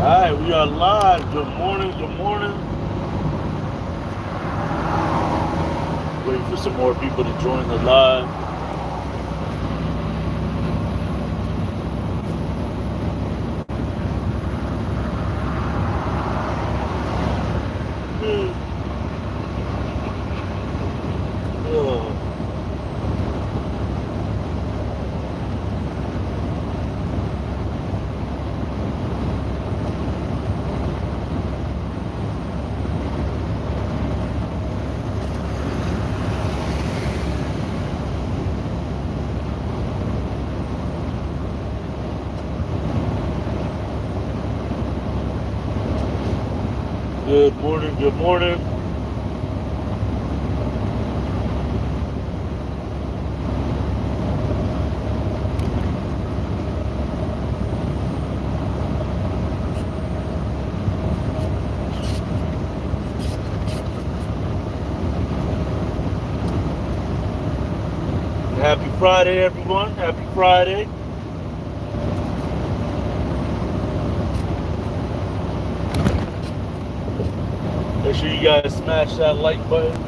Alright, we are live. Good morning, good morning. Waiting for some more people to join the live. Oh. Good morning, good morning. Happy Friday, everyone. Happy Friday. Make sure you guys smash that like button.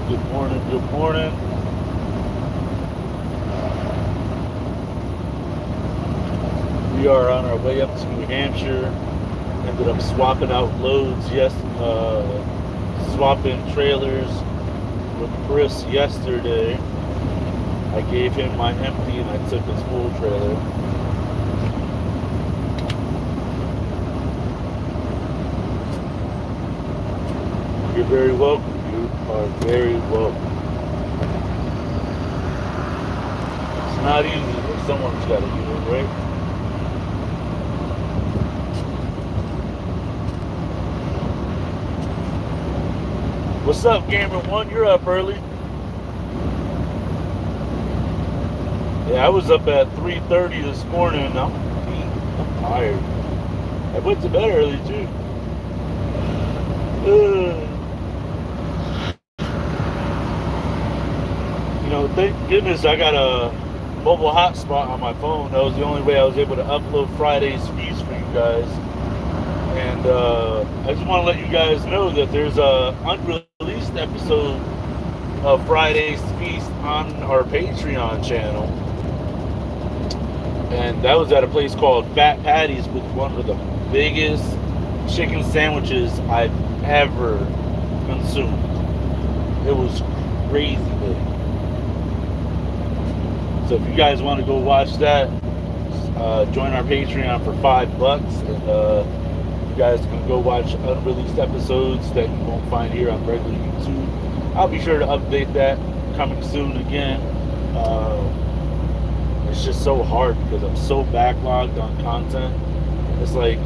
Good morning, good morning. We are on our way up to New Hampshire. Ended up swapping out loads, swapping trailers with Chris yesterday. I gave him my empty and I took his full trailer. You're very welcome. You are very welcome. It's not easy, but someone's got to do it, right? What's up, Gamer One? You're up early. Yeah, I was up at 3:30 this morning. I'm tired. I went to bed early too. Thank goodness I got a mobile hotspot on my phone. That was the only way I was able to upload Friday's feast for you guys. And I just want to let you guys know that there's a unreleased episode of Friday's feast on our Patreon channel. And that was at a place called Fat Patty's with one of the biggest chicken sandwiches I've ever consumed. It was crazy big. So if you guys want to go watch that, join our Patreon for $5, and you guys can go watch unreleased episodes that you won't find here on regular YouTube. I'll be sure to update that coming soon again. It's just so hard because I'm so backlogged on content. It's like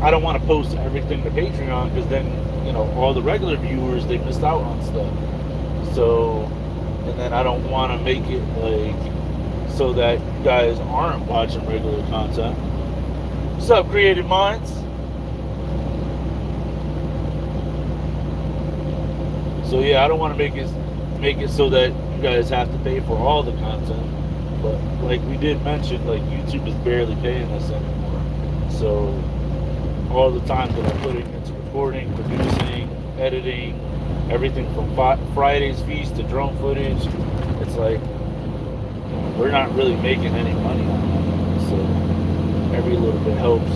I don't want to post everything to Patreon because then all the regular viewers, they missed out on stuff. So, and then I don't want to make it like so that you guys aren't watching regular content. What's up, Creative Minds? So yeah, I don't want to make it so that you guys have to pay for all the content. But like we did mention, like YouTube is barely paying us anymore. So all the time that I put into recording, producing, editing, everything from Friday's feast to drone footage, it's like we're not really making any money on it. So every little bit helps.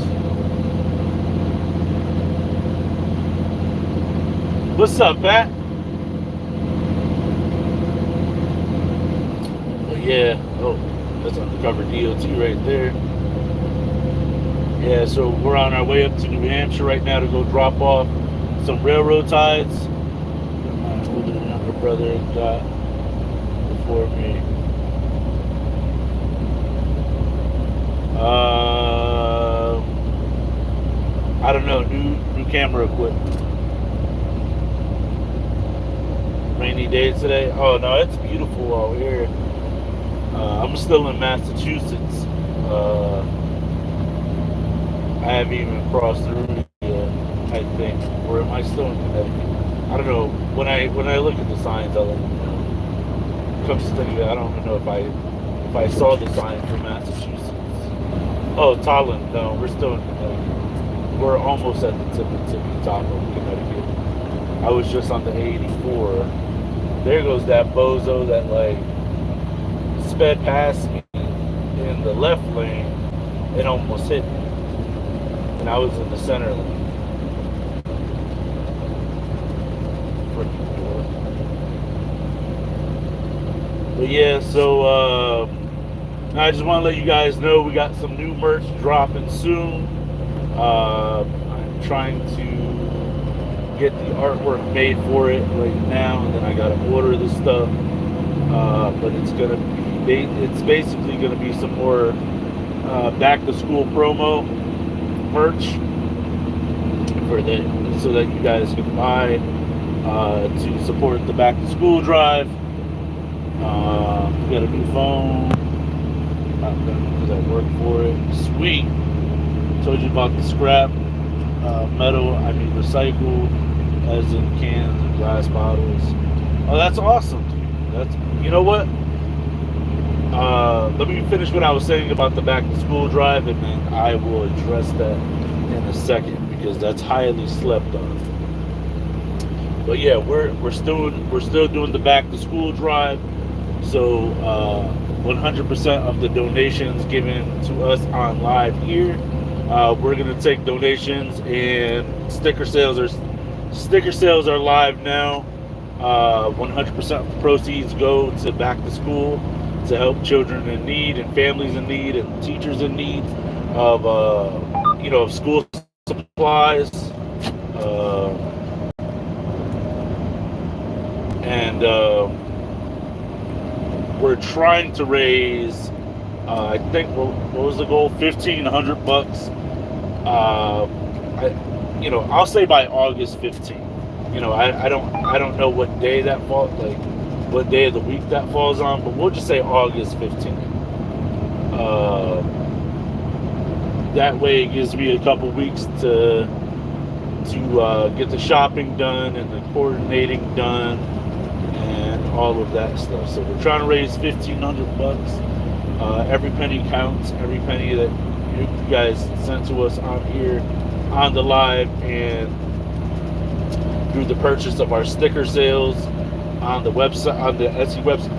What's up, Pat? But yeah, oh, that's undercover DOT right there. Yeah, so we're on our way up to New Hampshire right now to go drop off some railroad ties. My older and younger brother got before me. I don't know, new camera equipment. Rainy day today. Oh no, it's beautiful out here. I'm still in Massachusetts. Uh, I haven't even crossed through yet. I think, or am I still in Connecticut? I don't know. When I look at the signs, I'll let you know. Comes to think of it, I don't even know if I saw the sign for Massachusetts. Oh, Tallinn. No, we're still in Connecticut. We're almost at the tippy top of Connecticut. I was just on the 84. There goes that bozo that like sped past me in the left lane and almost hit me. And I was in the center lane. Freaking door. But yeah, so I just want to let you guys know we got some new merch dropping soon. I'm trying to get the artwork made for it right now, and then I gotta order the stuff. But it's basically gonna be some more back to school promo merch for that, so that you guys can buy to support the back to school drive. We got a new phone. Not done because I work for it. Sweet. Told you about the scrap metal. I mean recycled, as in cans and glass bottles. Oh, that's awesome. That's, you know what? Let me finish what I was saying about the back to school drive, and then I will address that in a second because that's highly slept on. But yeah, we're still doing the back to school drive. So 100% of the donations given to us on live here, we're gonna take donations, and sticker sales are live now. 100% of the proceeds go to back to school to help children in need and families in need and teachers in need of of school supplies. And we're trying to raise, I think, what was the goal? 1,500 bucks. I'll say by August 15th. I don't know what day that fall, like what day of the week that falls on, but we'll just say August 15th. Uh, that way, it gives me a couple weeks to get the shopping done and the coordinating done and all of that stuff. So we're trying to raise 1,500 bucks. Every penny counts. Every penny that you guys sent to us on here, on the live, and through the purchase of our sticker sales on the website, on the Etsy website,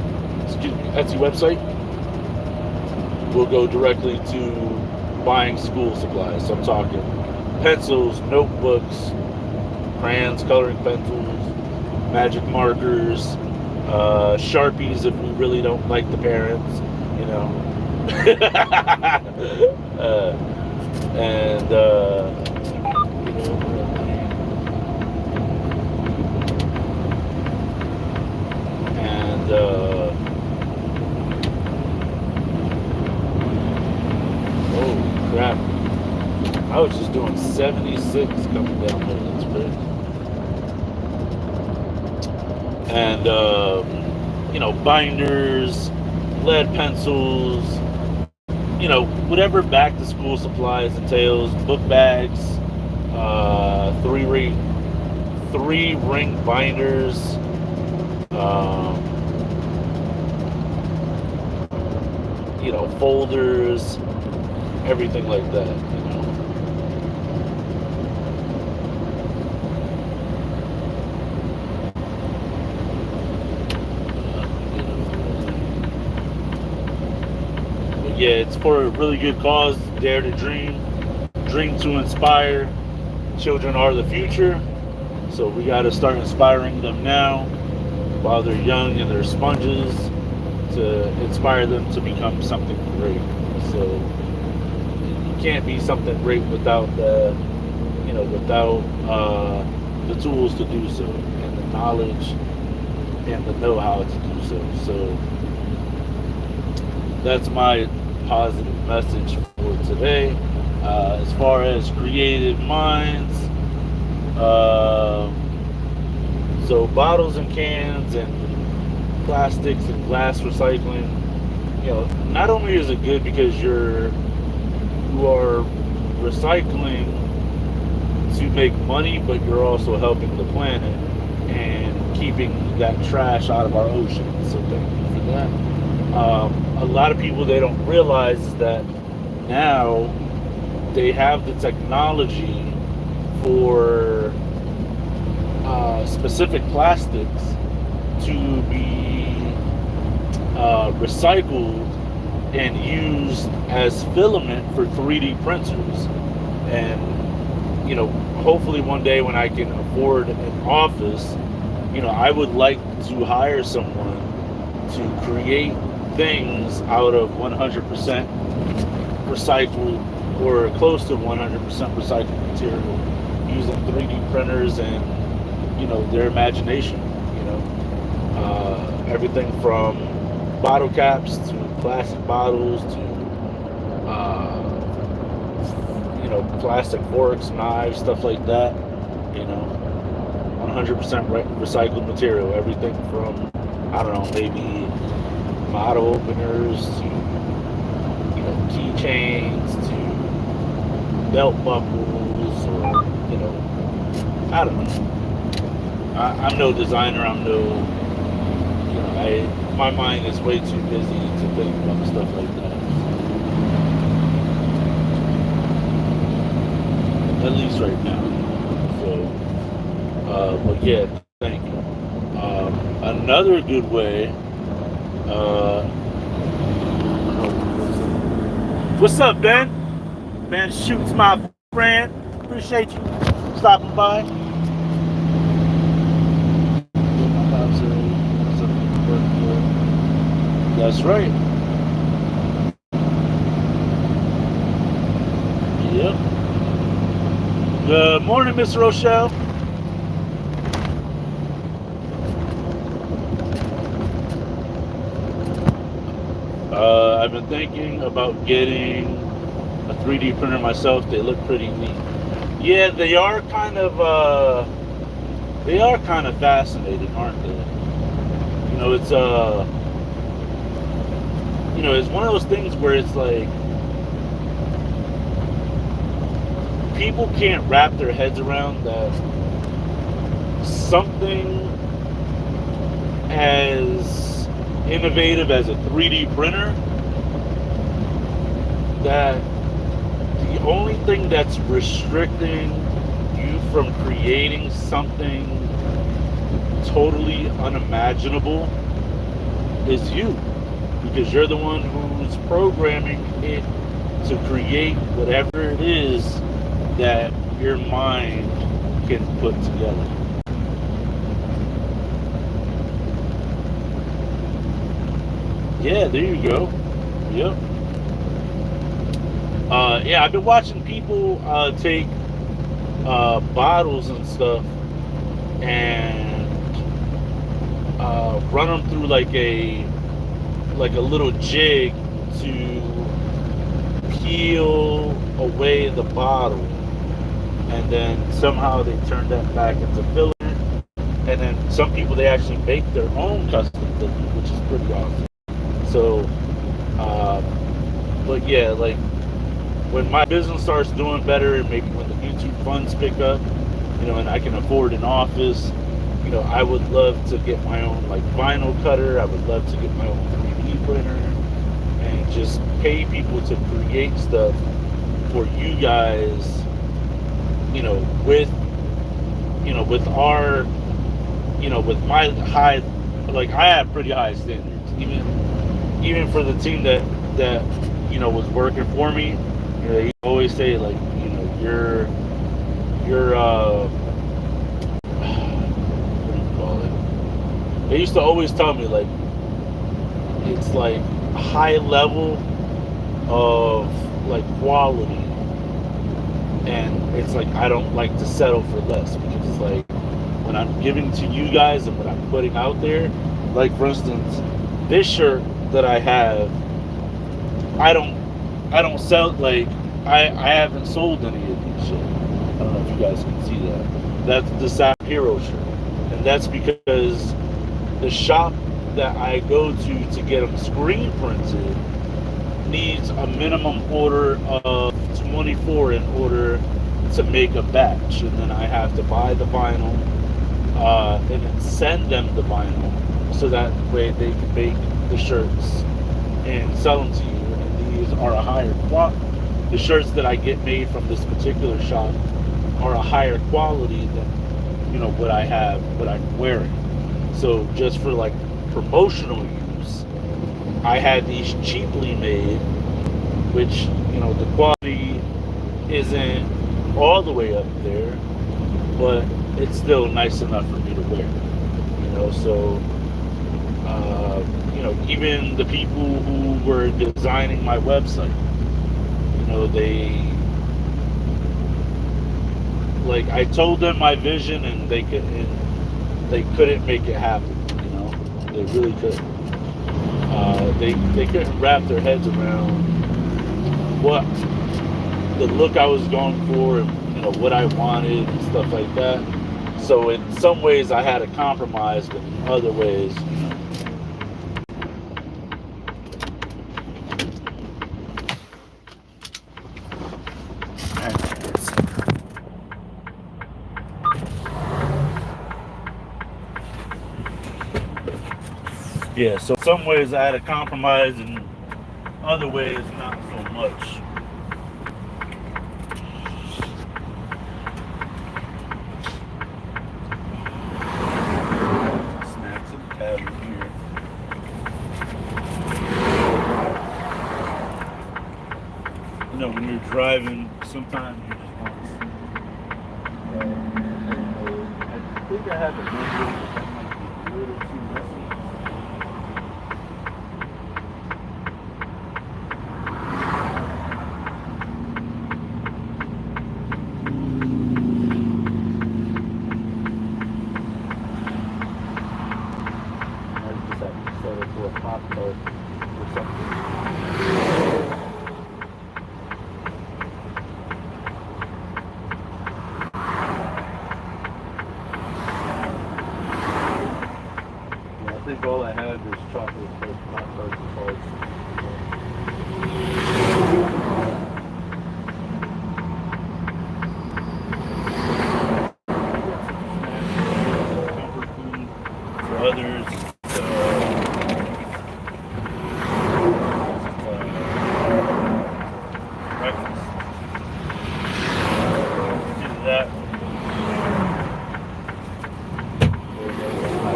will go directly to buying school supplies. So I'm talking pencils, notebooks, crayons, coloring pencils, magic markers, Sharpies if we really don't like the parents, you know. And and oh crap! I was just doing 76 coming down there. That's crazy. And binders, lead pencils, whatever back to school supplies entails, book bags, three ring binders, folders, everything like that. Yeah, it's for a really good cause. Dare to dream, dream to inspire. Children are the future, so we got to start inspiring them now while they're young and they're sponges, to inspire them to become something great. So you can't be something great without the tools to do so, and the knowledge and the know-how to do so. So that's my positive message for today. As far as creative minds, so bottles and cans and plastics and glass recycling, not only is it good because you are recycling to make money, but you're also helping the planet and keeping that trash out of our ocean. So thank you for that. A lot of people, they don't realize is that now they have the technology for specific plastics to be recycled and used as filament for 3D printers. And hopefully one day when I can afford an office, I would like to hire someone to create things out of 100% recycled or close to 100% recycled material using 3D printers and their imagination. Everything from bottle caps to plastic bottles to plastic forks, knives, stuff like that. 100% recycled material. Everything from, I don't know, maybe bottle openers to keychains to belt buckles, or I don't know. I'm no designer. I'm no. My mind is way too busy to think about stuff like that. At least right now. So, but yeah, thank you. Another good way. What's up, Ben? Ben Shoots, my friend. Appreciate you stopping by. That's right. Yep. Good morning, Miss Rochelle. I've been thinking about getting a 3D printer myself. They look pretty neat. Yeah, they are kind of fascinating, aren't they? It's it's one of those things where it's like people can't wrap their heads around that something as innovative as a 3D printer, that the only thing that's restricting you from creating something totally unimaginable is you, because you're the one who's programming it to create whatever it is that your mind can put together. Yeah, there you go. Yep. Yeah, I've been watching people take bottles and stuff and run them through like a little jig to peel away the bottle, and then somehow they turn that back into filament. And then some people, they actually make their own custom filament, which is pretty awesome. So, but yeah, like when my business starts doing better, and maybe when the YouTube funds pick up, and I can afford an office, I would love to get my own like vinyl cutter. I would love to get my own 3D printer and just pay people to create stuff for you guys, with our, with my high, like I have pretty high standards, even for the team that was working for me. They always say like, you're what do you call it? They used to always tell me like it's like a high level of like quality, and it's like I don't like to settle for less, because it's like when I'm giving to you guys and what I'm putting out there, like for instance, this shirt that I have, I don't sell, like I haven't sold any of these shit. I don't know if you guys can see that. That's the Sap Hero shirt, and that's because the shop that I go to get them screen printed needs a minimum order of 24 in order to make a batch, and then I have to buy the vinyl and then send them the vinyl so that way they can make the shirts and sell them to you. And these are a higher quality. The shirts that I get made from this particular shop are a higher quality than what I have, what I'm wearing. So just for like promotional use, I had these cheaply made, which the quality isn't all the way up there, but it's still nice enough for me to wear. So even the people who were designing my website, they like I told them my vision, and they couldn't make it happen. They really couldn't. They couldn't wrap their heads around what the look I was going for, and what I wanted and stuff like that. So in some ways I had to compromise, but in other ways, yeah. So in some ways I had to compromise, and other ways not so much. Snacks in the cabinet here. When you're driving, sometimes you just want to see. I think I have a video, but that might be a little too messy. I just have to set it to a pop card or something. I think all I had was chocolate chip pop tarts and cards. Comfort food for others. Breakfast. Do that.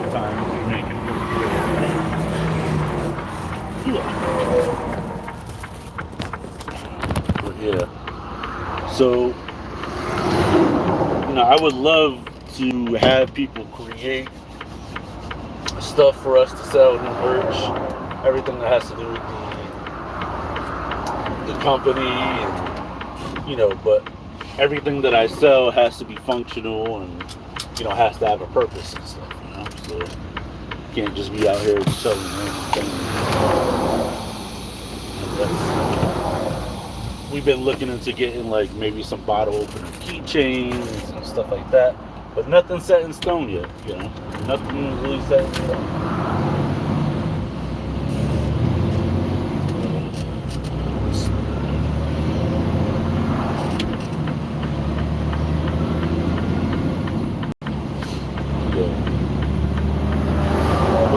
Time to make it really good. But yeah. So, I would love to have people create stuff for us to sell, new merch, everything that has to do with the company, and but everything that I sell has to be functional and has to have a purpose and stuff. So you can't just be out here selling anything. We've been looking into getting like maybe some bottle opener keychains and stuff like that, but nothing set in stone yet. Nothing really set in stone.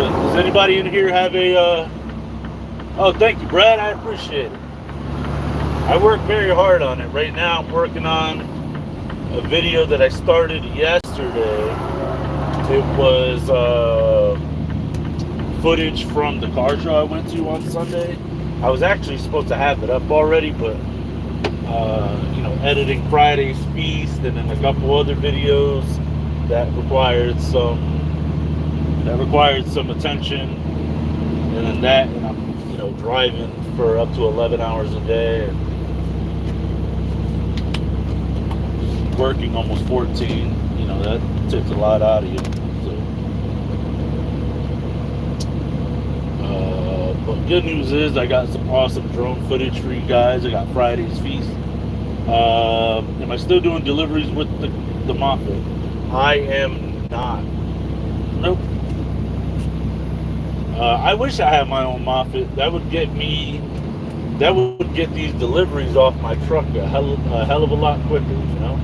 Does anybody in here have a oh, thank you, Brad, I appreciate it. I work very hard on it. Right now I'm working on a video that I started yesterday. It was footage from the car show I went to on Sunday. I was actually supposed to have it up already, but editing Friday's feast and then a couple other videos that required some attention, and then that, and I'm driving for up to 11 hours a day and working almost 14. That takes a lot out of you. So but good news is I got some awesome drone footage for you guys. I got Friday's feast. Am I still doing deliveries with the Moffat? I am not. Nope. I wish I had my own Moffat. That would get me. That would get these deliveries off my truck a hell of a lot quicker. You know.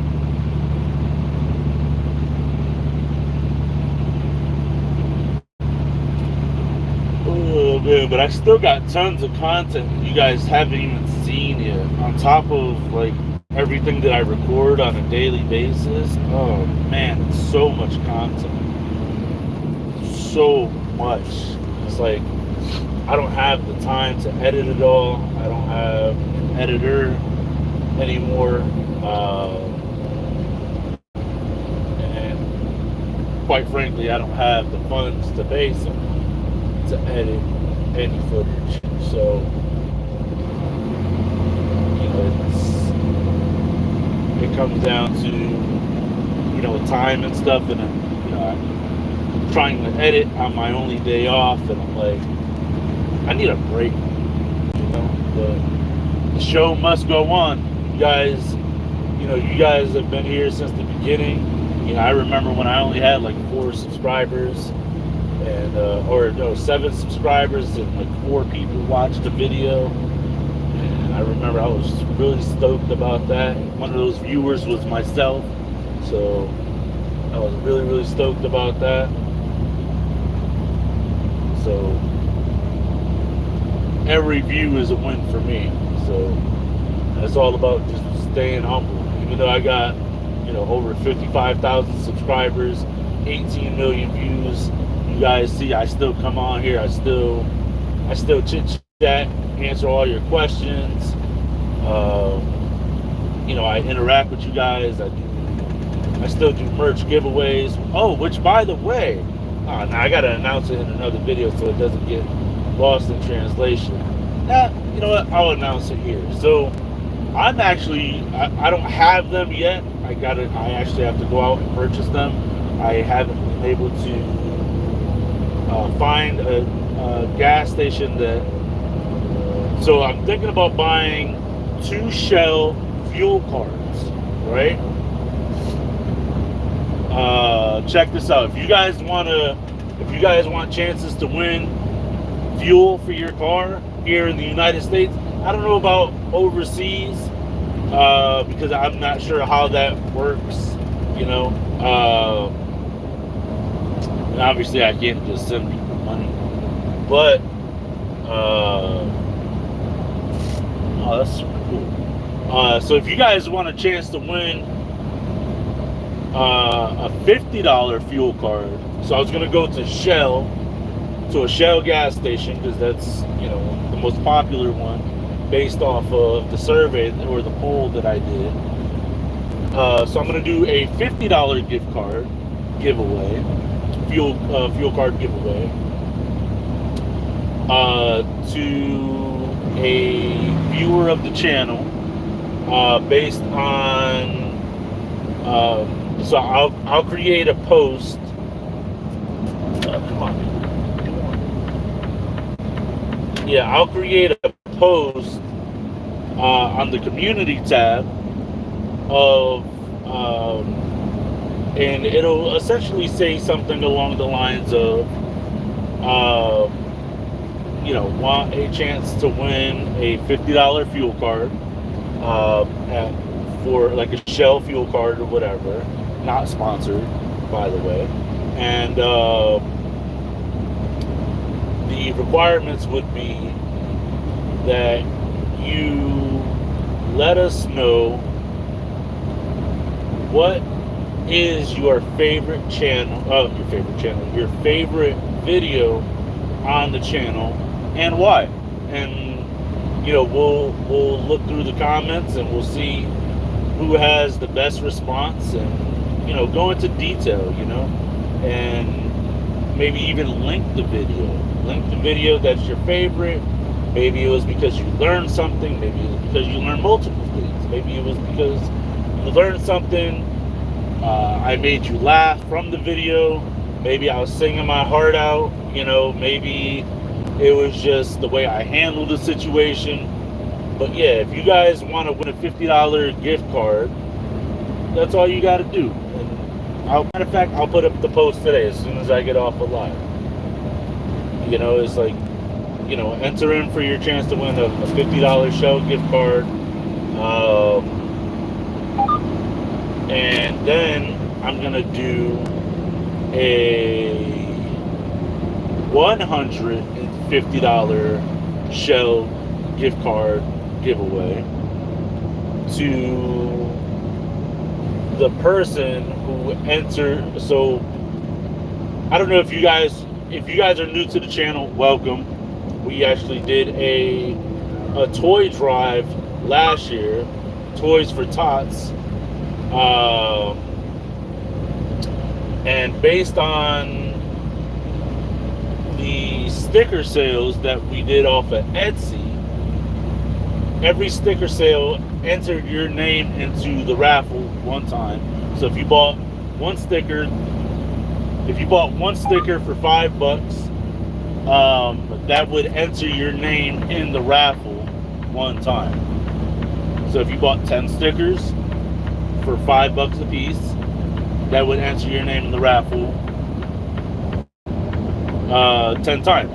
Oh man, but I still got tons of content you guys haven't even seen yet. On top of like everything that I record on a daily basis. Oh man, it's so much content. So much. It's like I don't have the time to edit it all. I don't have an editor anymore. And quite frankly, I don't have the funds to pay someone to edit any footage. So, you know, it comes down to, you know, time and stuff. And, you know, I'm trying to edit on my only day off. And I'm like, I need a break, you know. The show must go on. You guys have been here since the beginning. You know, I remember when I only had like 4 subscribers, and or no, 7 subscribers, and like 4 people watched the video. And I remember I was really stoked about that. One of those viewers was myself, so I was really, really stoked about that. So every view is a win for me. So it's all about just staying humble. Even though I got, you know, over 55,000 subscribers, 18 million views, you guys see I still come on here. I still chit chat, answer all your questions. You know, I interact with you guys. I still do merch giveaways. Oh, which by the way, now I gotta announce it in another video so it doesn't get lost in translation. You know what? I'll announce it here. So I'm actually, I don't have them yet. I actually have to go out and purchase them. I haven't been able to find a gas station that. So I'm thinking about buying 2 Shell fuel cards, right? Check this out. If you guys want chances to win fuel for your car here in the United States, I don't know about overseas, because I'm not sure how that works, you know. And obviously I can't just send people money, but oh, that's super cool. So if you guys want a chance to win a $50 fuel card, so I was gonna go to a Shell gas station, because that's, you know, the most popular one based off of the survey or the poll that I did. So I'm going to do a $50 gift card giveaway, fuel card giveaway, to a viewer of the channel, based on. So I'll create a post. Come on. Yeah, I'll create a post on the community tab of, and it'll essentially say something along the lines of, you know, want a chance to win a $50 fuel card, for like a Shell fuel card or whatever, not sponsored, by the way, and the requirements would be that you let us know what is your favorite your favorite video on the channel, and why. And, you know, we'll look through the comments and we'll see who has the best response, and, you know, go into detail, you know, and maybe even link the video that's your favorite. Maybe it was because you learned something. Maybe it was because you learned multiple things. Maybe it was because you learned something. I made you laugh from the video. Maybe I was singing my heart out. You know, maybe it was just the way I handled the situation. But yeah, if you guys want to win a $50 gift card, that's all you got to do. And matter of fact, I'll put up the post today as soon as I get off the live. It's like, enter in for your chance to win a $50 Shell gift card. And then I'm going to do a $150 Shell gift card giveaway to the person who entered. So I don't know if you guys are new to the channel, welcome. We actually did a toy drive last year, Toys for Tots, and based on the sticker sales that we did off of Etsy, every sticker sale entered your name into the raffle one time. So if you bought one sticker for $5, that would enter your name in the raffle one time. So if you bought 10 stickers for $5 a piece, that would enter your name in the raffle 10 times.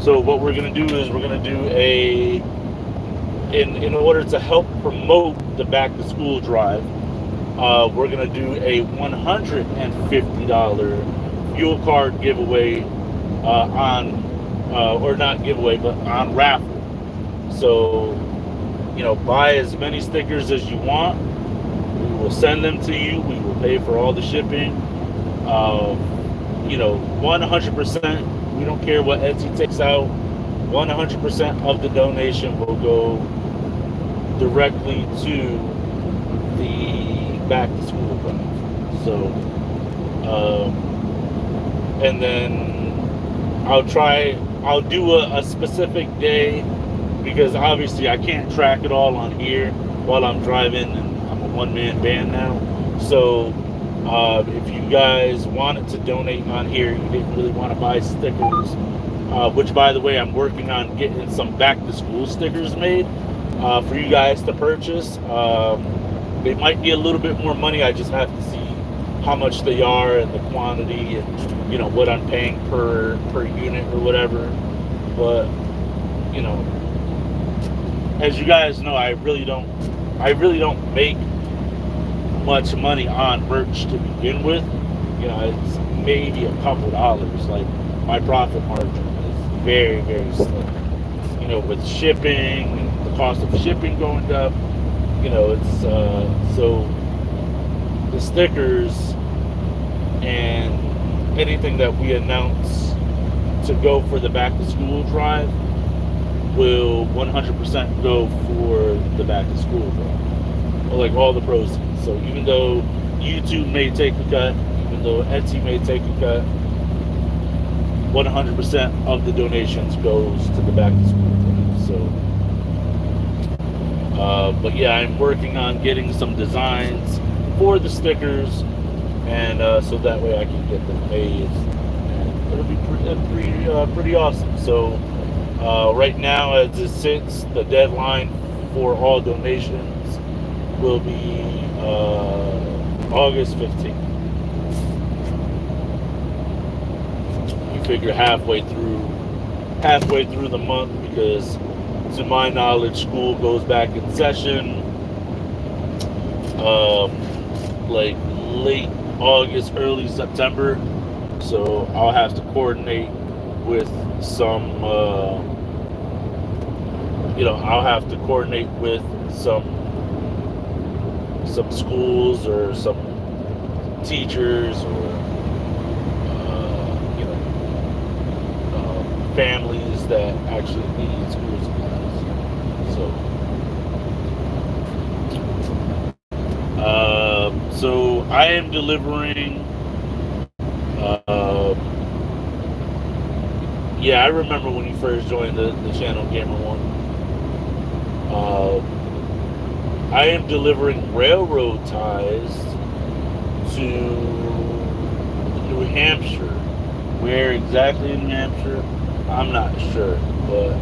So what we're going to do is we're going to do in order to help promote the back to school drive, we're going to do a $150 fuel card giveaway or not giveaway, but on raffle. So, buy as many stickers as you want. We will send them to you. We will pay for all the shipping. 100%. We don't care what Etsy takes out. 100% of the donation will go directly to the back to school drive. So, and then I'll do a specific day, because obviously I can't track it all on here while I'm driving, and I'm a one-man band now. So if you guys wanted to donate on here, you didn't really want to buy stickers, which, by the way, I'm working on getting some back to school stickers made for you guys to purchase. They might be a little bit more money. I just have to see how much they are and the quantity, and what I'm paying per unit or whatever. But as you guys know, I really don't make much money on merch to begin with. It's maybe a couple dollars. Like, my profit margin is very, very slim. With shipping, the cost of shipping going up, it's so the stickers and anything that we announce to go for the back to school drive will 100% go for the back to school drive, like all the proceeds. So even though YouTube may take a cut, even though Etsy may take a cut, 100% of the donations goes to the back to school drive. So but yeah, I'm working on getting some designs for the stickers, and so that way I can get them made, and it'll be pretty awesome. So right now, as it sits, the deadline for all donations will be August 15th. You figure halfway through the month, because to my knowledge, school goes back in session like late August, early September. So I'll have to coordinate with some some schools or some teachers, or families that actually need school supplies. So I am delivering. Yeah, I remember when you first joined the channel, Gamer One. I am delivering railroad ties to New Hampshire. Where exactly in New Hampshire, I'm not sure, but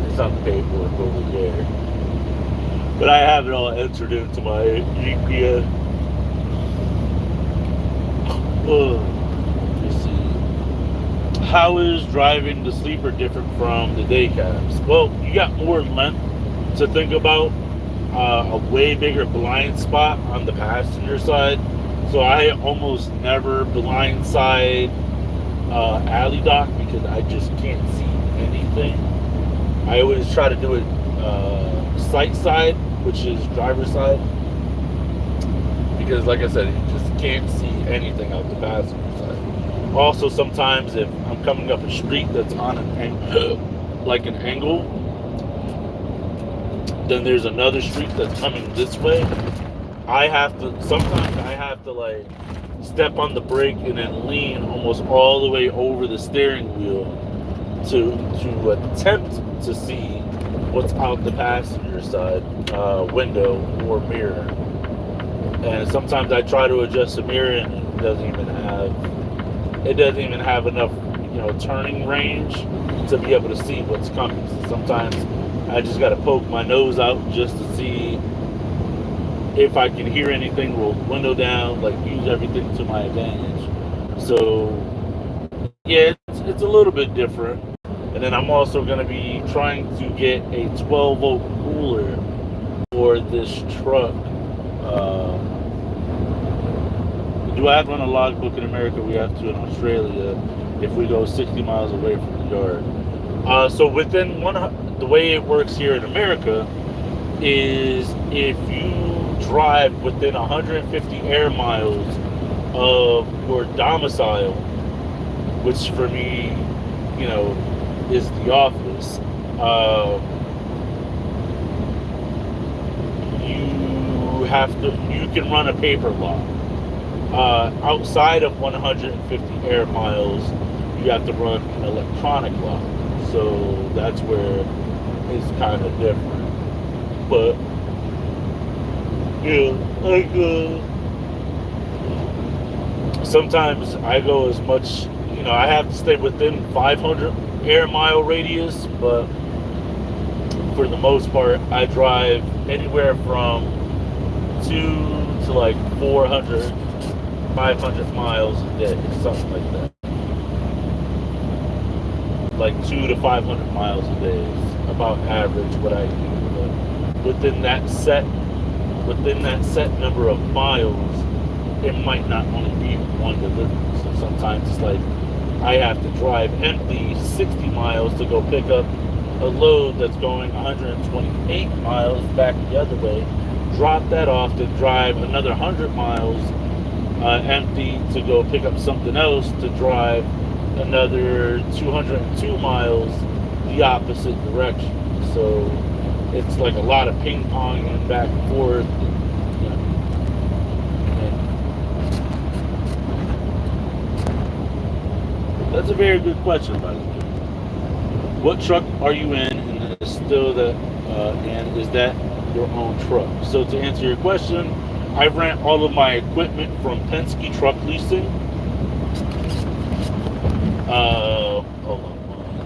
it's on the paperwork over there. But I have it all entered into my GPS. Let's see. How is driving the sleeper different from the day cabs? Well, you got more length to think about, a way bigger blind spot on the passenger side. So I almost never blindside alley dock because I just can't see anything. I always try to do it sight side, which is driver's side, because like I said, you just can't see anything out the passenger side. Also, sometimes if I'm coming up a street that's on an angle, like an angle, then there's another street that's coming this way. Sometimes I have to like step on the brake and then lean almost all the way over the steering wheel to attempt to see what's out the passenger side window or mirror. And sometimes I try to adjust the mirror and it doesn't even have enough, turning range to be able to see what's coming. So sometimes I just got to poke my nose out just to see if I can hear anything, roll the window down, like use everything to my advantage. So yeah, it's a little bit different. And then I'm also going to be trying to get a 12-volt cooler for this truck. Do I have to run a logbook in America? We have to in Australia if we go 60 miles away from the yard. So the way it works here in America is if you drive within 150 air miles of your domicile, which for me, is the office, you can run a paper lock. Outside of 150 air miles, you have to run an electronic lock. So that's where it's kind of different. But sometimes I go as much. I have to stay within 500 air mile radius, but for the most part, I drive anywhere from 2 to like 400, 500 miles a day, something like that. Like 2 to 500 miles a day is about average what I do. But within that set number of miles, it might not only be one delivery. So sometimes it's like I have to drive empty 60 miles to go pick up a load that's going 128 miles back the other way, drop that off, to drive another 100 miles empty to go pick up something else, to drive another 202 miles the opposite direction. So it's like a lot of ping pong and back and forth. That's a very good question, by the way. What truck are you in, and is that your own truck? So to answer your question, I rent all of my equipment from Penske Truck Leasing. Hold on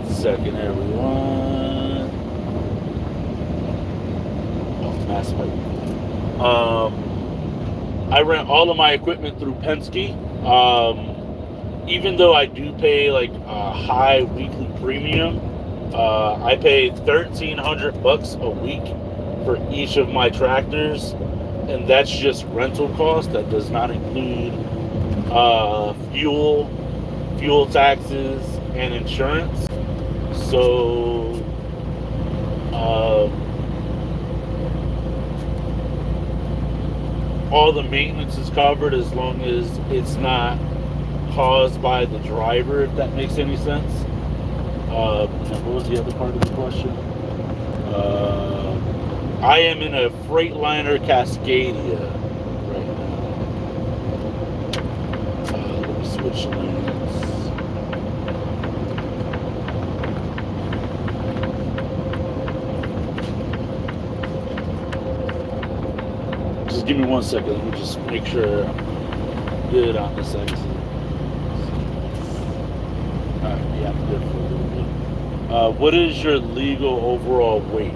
1 second, everyone. I rent all of my equipment through Penske. Even though I do pay like a high weekly premium, I pay $1,300 a week for each of my tractors, and that's just rental cost. That does not include fuel taxes, and insurance. So all the maintenance is covered as long as it's not caused by the driver, if that makes any sense. What was the other part of the question? I am in a Freightliner Cascadia right now. Let me switch lanes. Just give me 1 second. Let me just make sure I'm good on this exit. Yeah, I'm good for a little bit. What is your legal overall weight?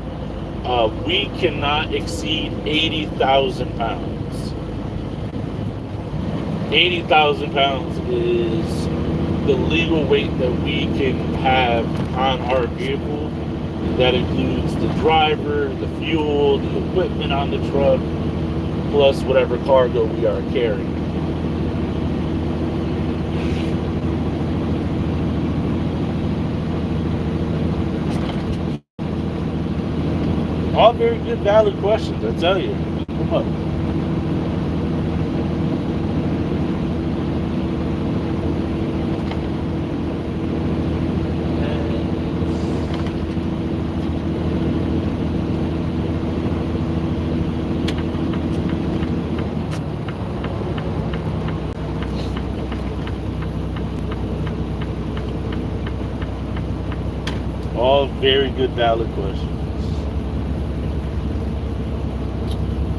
We cannot exceed 80,000 pounds. 80,000 pounds is the legal weight that we can have on our vehicle. That includes the driver, the fuel, the equipment on the truck, plus whatever cargo we are carrying. All very good, valid questions, I tell you. Come up. All very good, valid questions.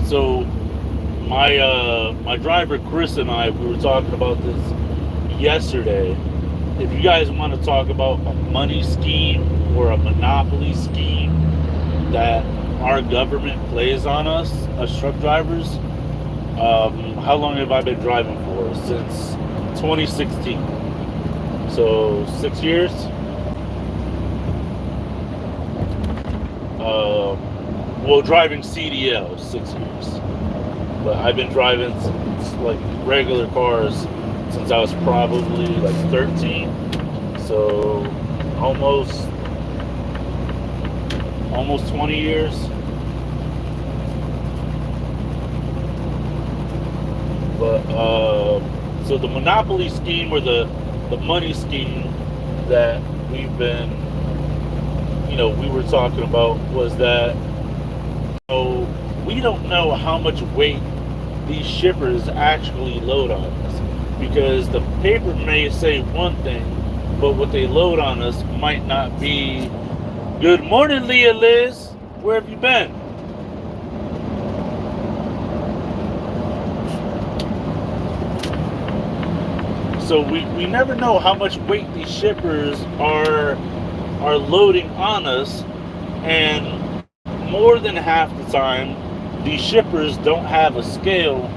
So, my driver Chris and I, we were talking about this yesterday. If you guys want to talk about a money scheme or a monopoly scheme that our government plays on us as truck drivers, how long have I been driving for? Since 2016. So 6 years. Well, driving CDL 6 years, but I've been driving since, like, regular cars since I was probably like 13. So almost 20 years. But so the monopoly scheme, or the money scheme that we've been, we were talking about, was that, we don't know how much weight these shippers actually load on us, because the paper may say one thing, but what they load on us might not be. Good morning, Leah Liz. Where have you been? So we never know how much weight these shippers are loading on us, and more than half the time, these shippers don't have a scale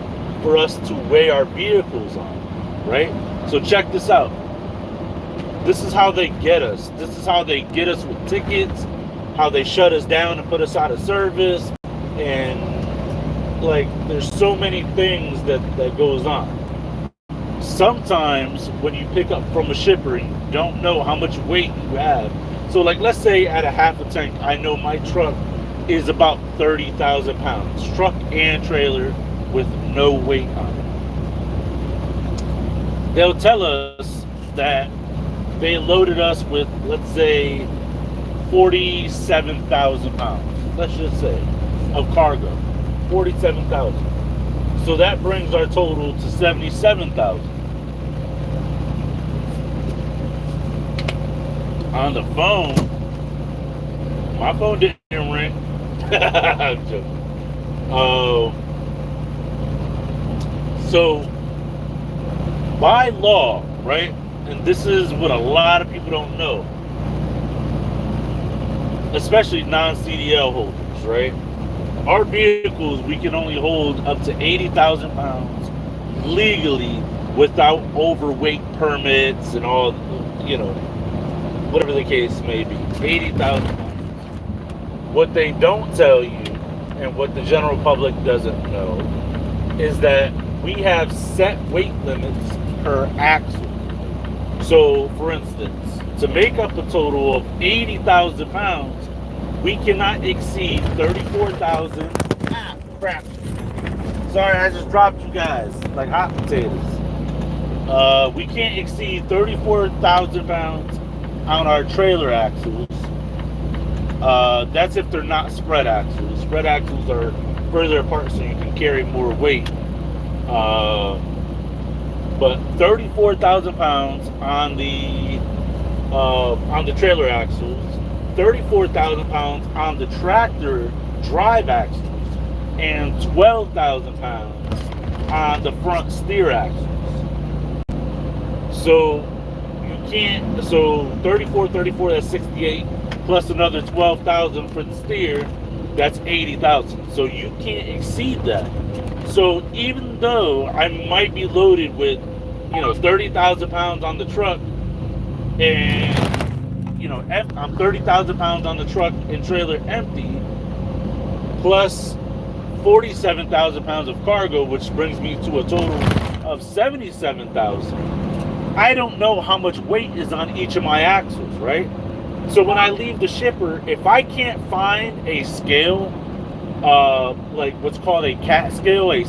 for us to weigh our vehicles on, right? So check this out. This is how they get us. This is how they get us with tickets, how they shut us down and put us out of service, and, like, there's so many things that goes on. Sometimes when you pick up from a shipper, you don't know how much weight you have. So, like, let's say at a half a tank, I know my truck is about 30,000 pounds, truck and trailer, with no weight on it. They'll tell us that they loaded us with, let's say, 47,000 pounds, let's just say, of cargo. 47,000. So that brings our total to 77,000. On the phone, my phone didn't ring. I'm joking. So, by law, right? And this is what a lot of people don't know, especially non-CDL holders, right? Our vehicles, we can only hold up to 80,000 pounds legally without overweight permits and all, whatever the case may be. 80,000 pounds. What they don't tell you, and what the general public doesn't know, is that we have set weight limits per axle. So, for instance, to make up a total of 80,000 pounds, we cannot exceed 34,000. Ah, crap. Sorry, I just dropped you guys like hot potatoes. We can't exceed 34,000 pounds on our trailer axles. That's if they're not spread axles. Spread axles are further apart so you can carry more weight. But 34,000 pounds on the trailer axles, 34,000 pounds on the tractor drive axles, and 12,000 pounds on the front steer axles. So you can't. So 34, that's 68. Plus another 12,000 for the steer, that's 80,000. So you can't exceed that. So even though I might be loaded with, 30,000 pounds on the truck, and I'm 30,000 pounds on the truck and trailer empty, plus 47,000 pounds of cargo, which brings me to a total of 77,000. I don't know how much weight is on each of my axles, right? So when I leave the shipper, if I can't find a scale, like what's called a CAT scale, I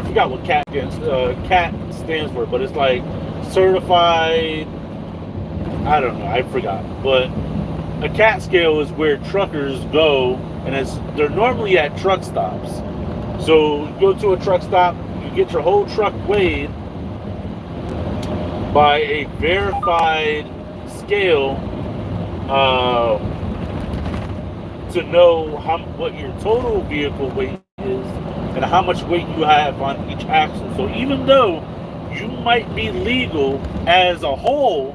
forgot what CAT stands for, but it's like certified. I don't know, I forgot. But a CAT scale is where truckers go, and they're normally at truck stops. So you go to a truck stop, you get your whole truck weighed by a verified scale to know what your total vehicle weight is and how much weight you have on each axle. So even though you might be legal as a whole,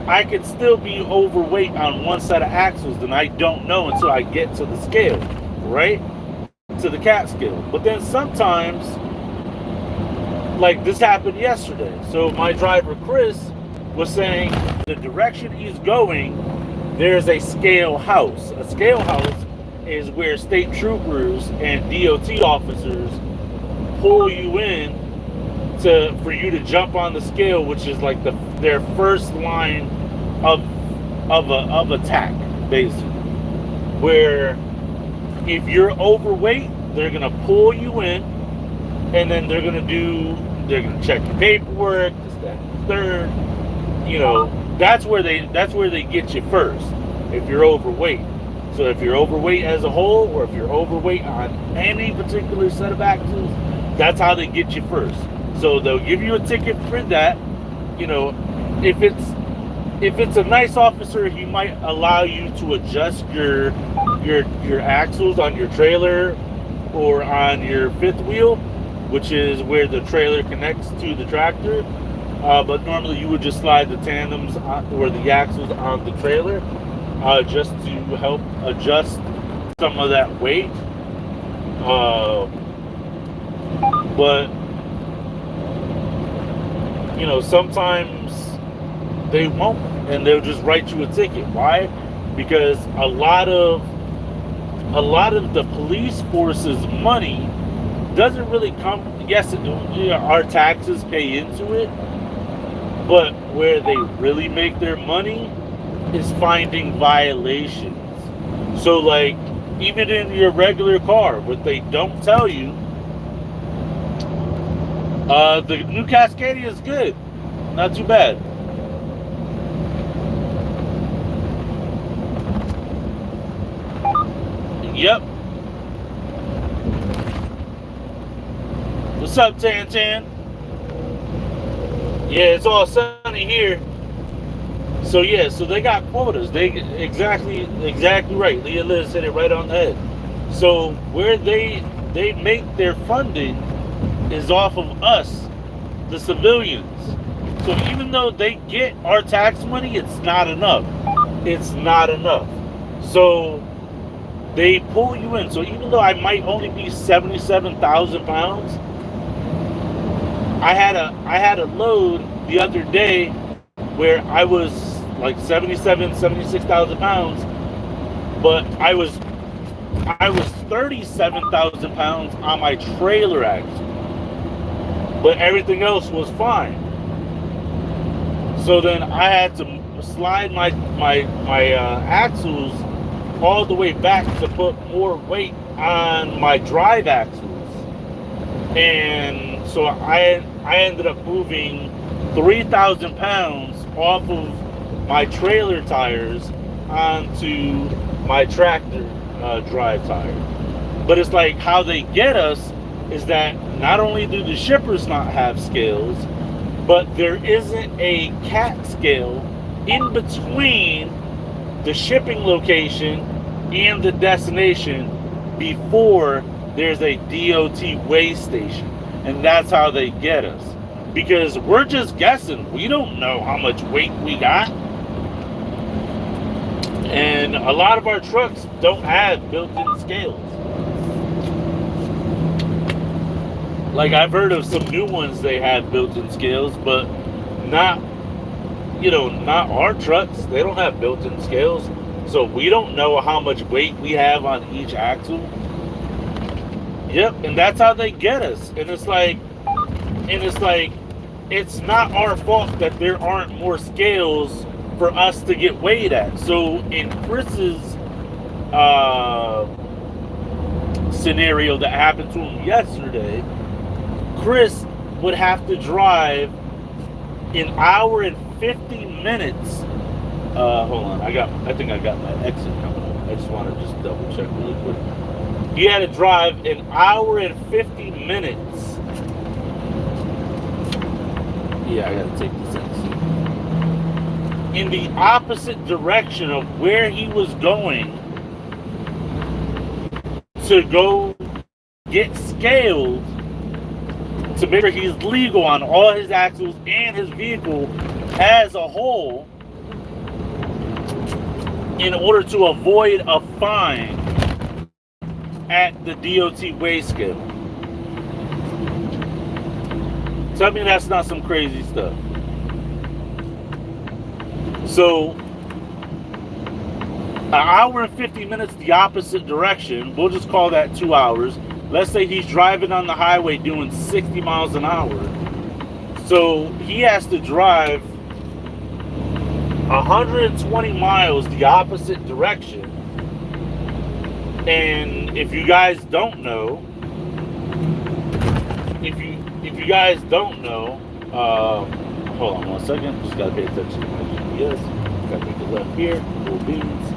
I could still be overweight on one set of axles, and I don't know until I get to the scale, right? To the CAT scale. But then sometimes, like this happened yesterday. So my driver Chris was saying the direction he's going, there's a scale house. A scale house is where state troopers and DOT officers pull you in for you to jump on the scale, which is like their first line of attack, basically. Where if you're overweight, they're gonna pull you in, and then they're gonna check your paperwork, this, that, and the third. That's where they get you first if you're overweight. So if you're overweight as a whole, or if you're overweight on any particular set of axles, that's how they get you first. So they'll give you a ticket for that. If it's a nice officer, he might allow you to adjust your axles on your trailer or on your fifth wheel, which is where the trailer connects to the tractor. But normally you would just slide the tandems or the axles on the trailer, just to help adjust some of that weight. But sometimes they won't, and they'll just write you a ticket. Why? Because a lot of the police force's money doesn't really come. Yes, our taxes pay into it, but where they really make their money is finding violations. So, like, even in your regular car, what they don't tell you, the new Cascadia is good, not too bad. Yep. What's up, Tan Tan? Yeah, it's all sunny here. So so they got quotas. They exactly right. Leah Liz hit it right on the head. So where they make their funding is off of us, the civilians. So even though they get our tax money, it's not enough. It's not enough. So they pull you in. So even though I might only be 77,000 pounds, I had a load the other day where I was like 76,000 pounds, but I was 37,000 pounds on my trailer axle, but everything else was fine. So then I had to slide my axles all the way back to put more weight on my drive axles, and so I ended up moving 3,000 pounds off of my trailer tires onto my tractor drive tire. But it's like how they get us is that not only do the shippers not have scales, but there isn't a CAT scale in between the shipping location and the destination before there's a DOT weigh station. And that's how they get us. Because we're just guessing. We don't know how much weight we got. And a lot of our trucks don't have built-in scales. Like, I've heard of some new ones they have built-in scales, but not not our trucks. They don't have built-in scales, so we don't know how much weight we have on each axle. Yep, and that's how they get us. And it's like, it's not our fault that there aren't more scales for us to get weighed at. So in Chris's scenario that happened to him yesterday, Chris would have to drive an hour and 50 minutes. Hold on, I think I got my exit coming up. I just want to just double check really quick. He had to drive an hour and 50 minutes. Yeah, I gotta take this exit. In the opposite direction of where he was going to go get scaled to make sure he's legal on all his axles and his vehicle as a whole, in order to avoid a fine at the DOT weigh scale. Tell me that's not some crazy stuff. So, an hour and 50 minutes the opposite direction, we'll just call that 2 hours. Let's say he's driving on the highway doing 60 miles an hour. So he has to drive 120 miles the opposite direction. And if you guys don't know, hold on 1 second, just gotta pay attention to my GPS. Gotta make a left here, full beans.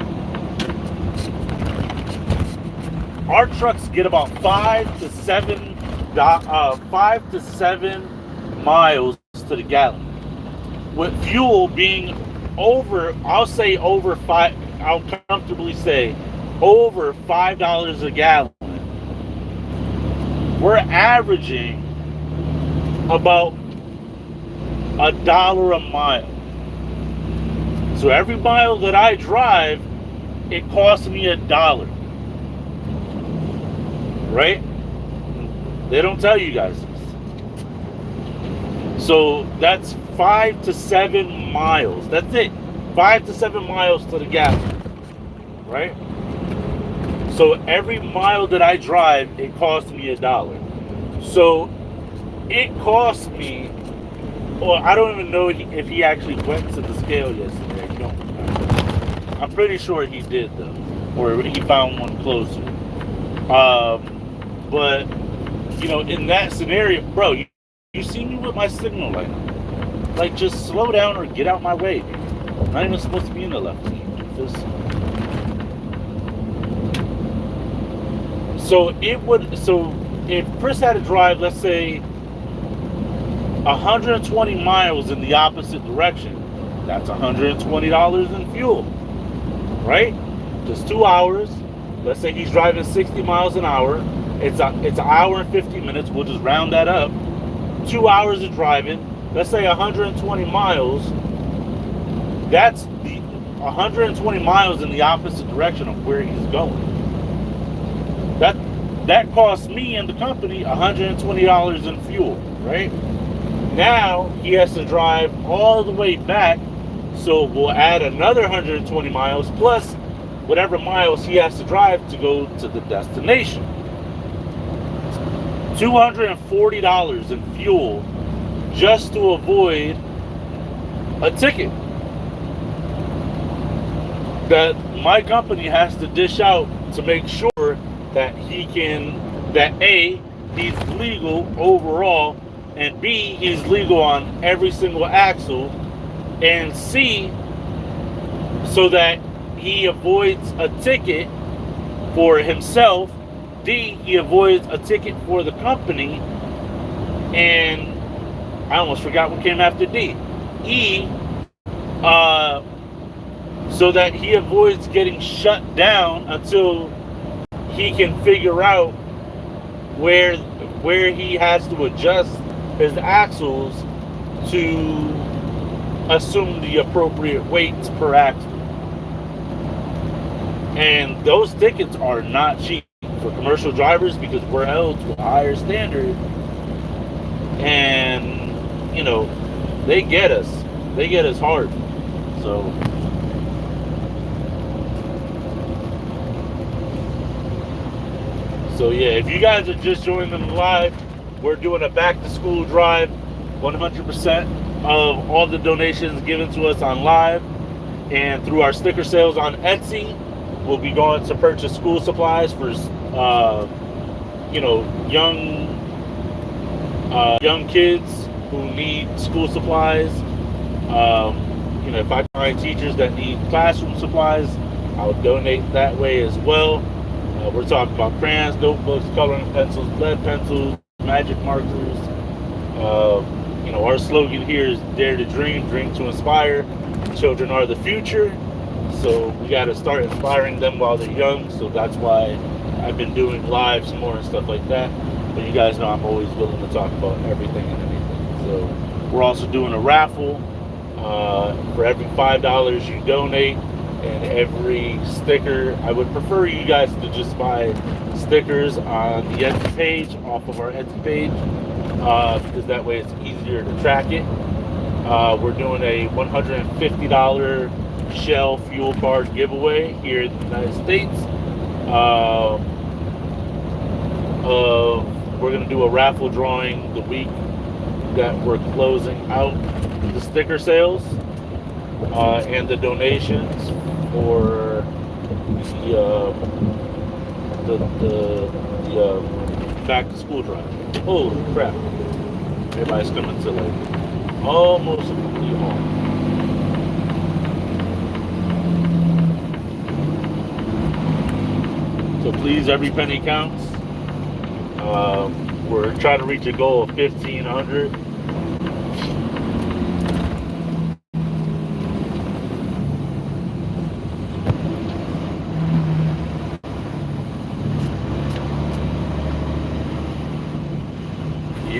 Our trucks get about 5 to 7 miles to the gallon, with fuel being over, I'll comfortably say over $5 a gallon. We're averaging about $1 a mile. So every mile that I drive, it costs me $1. Right? They don't tell you guys this. So that's 5 to 7 miles. That's it. 5 to 7 miles to the gallon. Right? So every mile that I drive, it costs me $1. So it cost me, or I don't even know if he actually went to the scale yesterday. I don't remember. I'm pretty sure he did though, or he found one closer. But in that scenario, bro, you see me with my signal light. Like, just slow down or get out my way. I'm not even supposed to be in the left lane. So if Chris had to drive, let's say 120 miles in the opposite direction, that's $120 in fuel, right? Just 2 hours. Let's say he's driving 60 miles an hour. It's an hour and 50 minutes. We'll just round that up. 2 hours of driving. Let's say 120 miles. That's the 120 miles in the opposite direction of where he's going. That costs me and the company $120 in fuel, right? Now he has to drive all the way back, so we'll add another 120 miles plus whatever miles he has to drive to go to the destination. $240 in fuel just to avoid a ticket that my company has to dish out to make sure that A, he's legal overall, and B, he's legal on every single axle, and C, so that he avoids a ticket for himself, D, he avoids a ticket for the company, and I almost forgot what came after D. E, so that he avoids getting shut down until he can figure out where he has to adjust his axles to assume the appropriate weights per axle. And those tickets are not cheap for commercial drivers because we're held to a higher standard, and they get us. they get us hard. So yeah, if you guys are just joining them live, we're doing a back to school drive. 100% of all the donations given to us on live and through our sticker sales on Etsy will be going to purchase school supplies for young kids who need school supplies. If I find teachers that need classroom supplies, I'll donate that way as well. We're talking about crayons, notebooks, coloring pencils, lead pencils, magic markers. Our slogan here is Dare to Dream, Dream to Inspire. Children are the future, so we got to start inspiring them while they're young. So that's why I've been doing lives more and stuff like that. But you guys know I'm always willing to talk about everything and anything. So we're also doing a raffle. For every $5 you donate and every sticker, I would prefer you guys to just buy stickers on the Etsy page, off of our Etsy page, because that way it's easier to track it. We're doing a $150 Shell fuel card giveaway here in the United States. We're going to do a raffle drawing the week that we're closing out the sticker sales and the donations for the back to school drive. Holy crap! Everybody's coming to like almost a complete home. So please, every penny counts. We're trying to reach a goal of 1,500.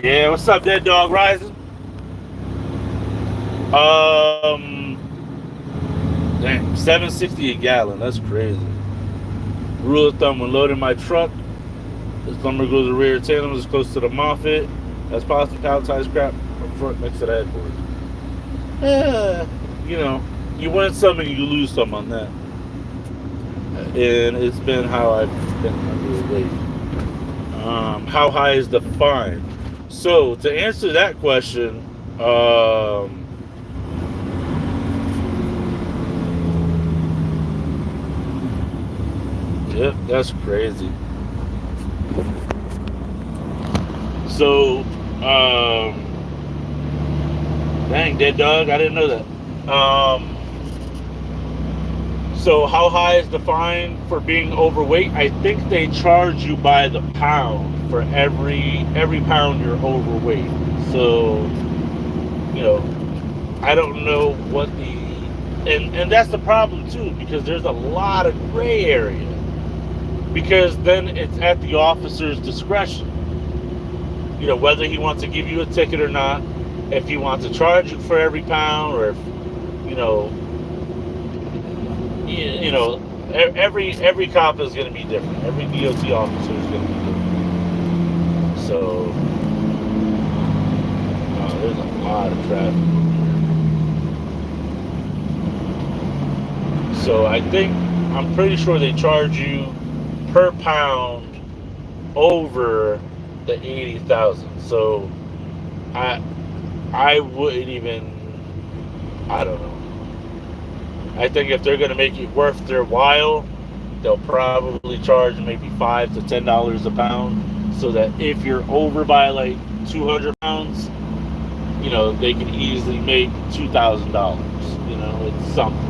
Yeah, what's up, Dead Dog Rising? Damn, $7.60 a gallon. That's crazy. Rule of thumb: when loading my truck, this lumber goes to the rear tandem as close to the Moffett as possible. Palletized scrap up front next to the headboard. You win some and you lose some on that. And it's been how I've been underweight. How high is the fine? So to answer that question, yep, that's crazy. So, dang, Dead Dog, I didn't know that. So how high is the fine for being overweight? I think they charge you by the pound for every pound you're overweight. So, I don't know what and that's the problem too, because there's a lot of gray area. Because then it's at the officer's discretion. Whether he wants to give you a ticket or not, if he wants to charge you for every pound, or if, every cop is going to be different. Every DOT officer is going to be different. So, there's a lot of traffic. So I'm pretty sure they charge you per pound over the 80,000. So I wouldn't even, I don't know. I think if they're going to make it worth their while, they'll probably charge maybe $5 to $10 a pound, so that if you're over by like 200 pounds, they can easily make $2,000. It's something.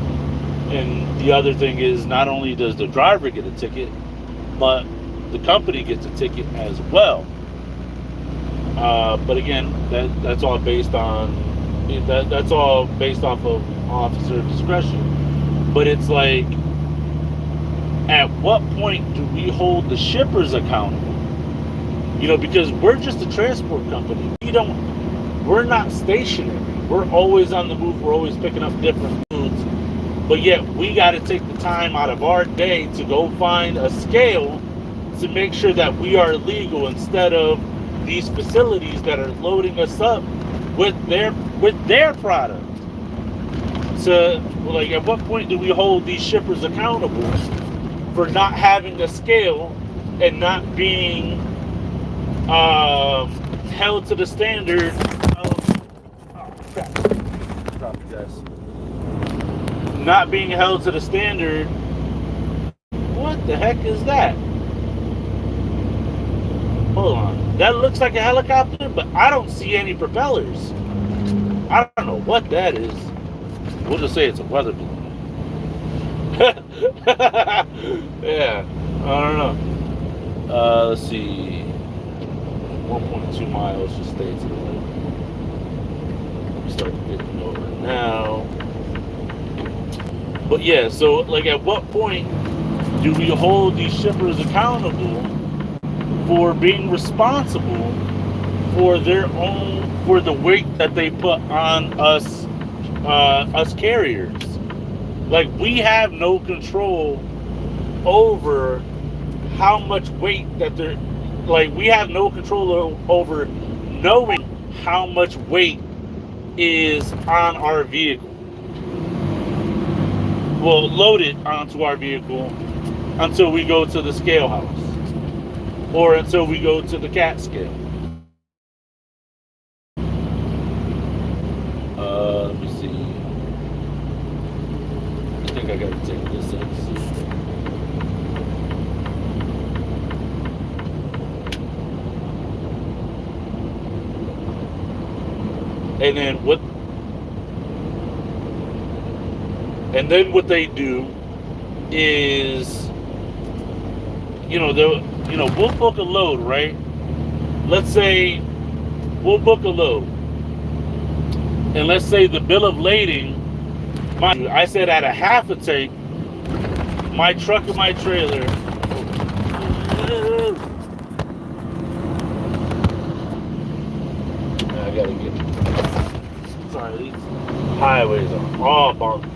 And the other thing is, not only does the driver get a ticket, but the company gets a ticket as well. But again, that's all based on that's all based off of officer discretion. But it's like, at what point do we hold the shippers accountable? Because we're just a transport company. We're not stationary. We're always on the move. We're always picking up different foods. But yet we got to take the time out of our day to go find a scale to make sure that we are legal, instead of these facilities that are loading us up with their product. to, like, at what point do we hold these shippers accountable for not having a scale and not being held to the standard of, oh crap, drop you guys, not being held to the standard. What the heck is that? Hold on, that looks like a helicopter, but I don't see any propellers. I don't know what that is. We'll just say it's a weather balloon. Yeah, I don't know. Let's see. 1.2 miles, just stay to the right. We start getting over now. But yeah, so like at what point do we hold these shippers accountable for being responsible for their own, for the weight that they put on us, us carriers? Like, we have no control over how much weight that they're, like, we have no control over knowing how much weight is on our vehicle. Well, loaded onto our vehicle until we go to the scale house or until we go to the cat scale. Let me see. I think I gotta take this exit. And then what they do is, we'll book a load, right? Let's say we'll book a load. And let's say the bill of lading, I said at a half a tank, my truck and my trailer. I gotta get, sorry, these highways are all bumpy.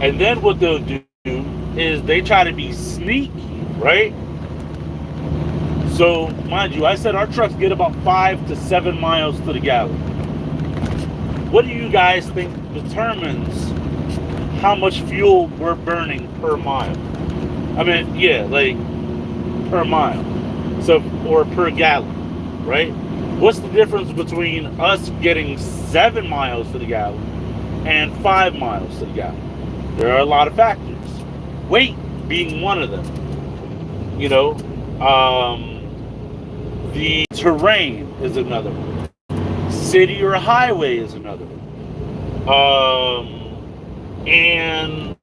And then what they'll do is they try to be sneaky, right? So, mind you, I said our trucks get about 5 to 7 miles to the gallon. What do you guys think determines how much fuel we're burning per mile? I mean, yeah, like per mile. So, or per gallon, right? What's the difference between us getting 7 miles to the gallon and 5 miles to the gallon? There are a lot of factors. Weight being one of them. The terrain is another one. City or highway is another one. And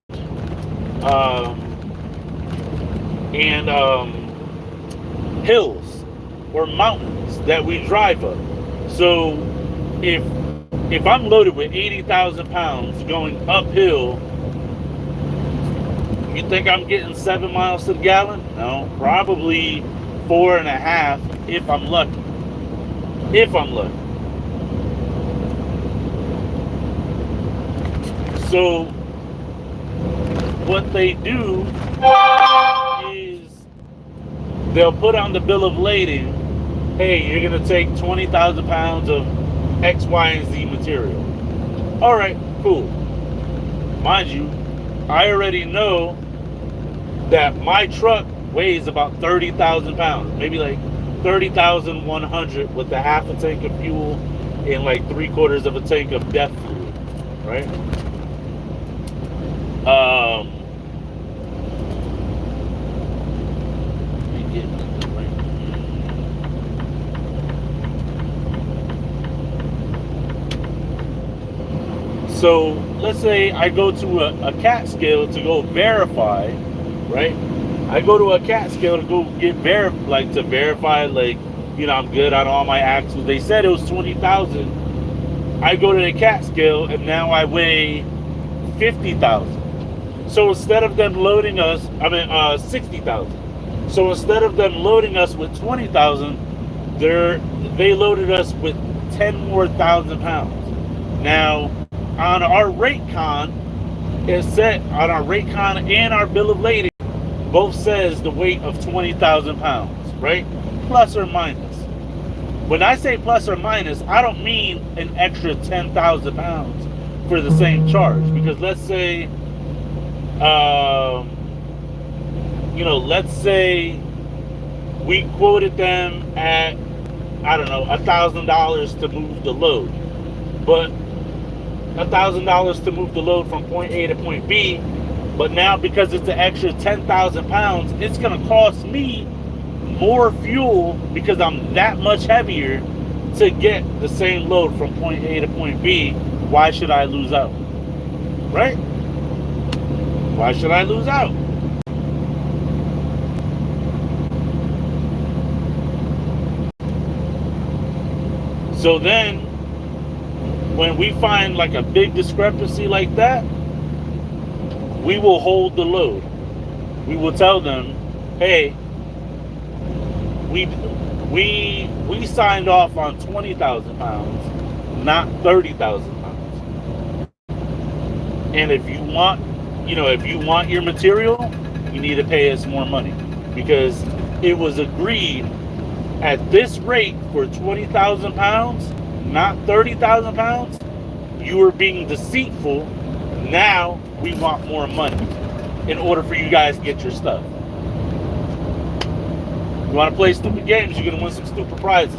hills or mountains that we drive up. So if I'm loaded with 80,000 pounds going uphill, you think I'm getting 7 miles to the gallon? No, probably 4.5 if I'm lucky. If I'm lucky. So what they do is they'll put on the bill of lading, hey, you're going to take 20,000 pounds of X, Y, and Z material. All right, cool. Mind you, I already know that my truck weighs about 30,000 pounds, maybe like 30,100 with a half a tank of fuel and like 3/4 of a tank of DEF fluid, right? So let's say I go to a CAT scale to go verify, right? I go to a CAT scale to go get to verify, like, I'm good on all my axles. They said it was 20,000. I go to the CAT scale and now I weigh 50,000. So instead of them loading us, 60,000. So instead of them loading us with 20,000, they loaded us with 10 more thousand pounds. Now, on our rate con, it's set on our rate con and our bill of lading, both says the weight of 20,000 pounds, right? Plus or minus. When I say plus or minus, I don't mean an extra 10,000 pounds for the same charge. Because let's say, let's say we quoted them at, I don't know, $1,000 to move the load. But $1,000 to move the load from point A to point B. But now because it's an extra 10,000 pounds, it's going to cost me more fuel because I'm that much heavier to get the same load from point A to point B. Why should I lose out? Right? Why should I lose out? So then, when we find like a big discrepancy like that, we will hold the load. We will tell them, hey, we signed off on 20,000 pounds, not 30,000 pounds. And if you want your material, you need to pay us more money, because it was agreed at this rate for 20,000 pounds, not 30,000 pounds. You were being deceitful. Now we want more money in order for you guys to get your stuff. You want to play stupid games, you're going to win some stupid prizes.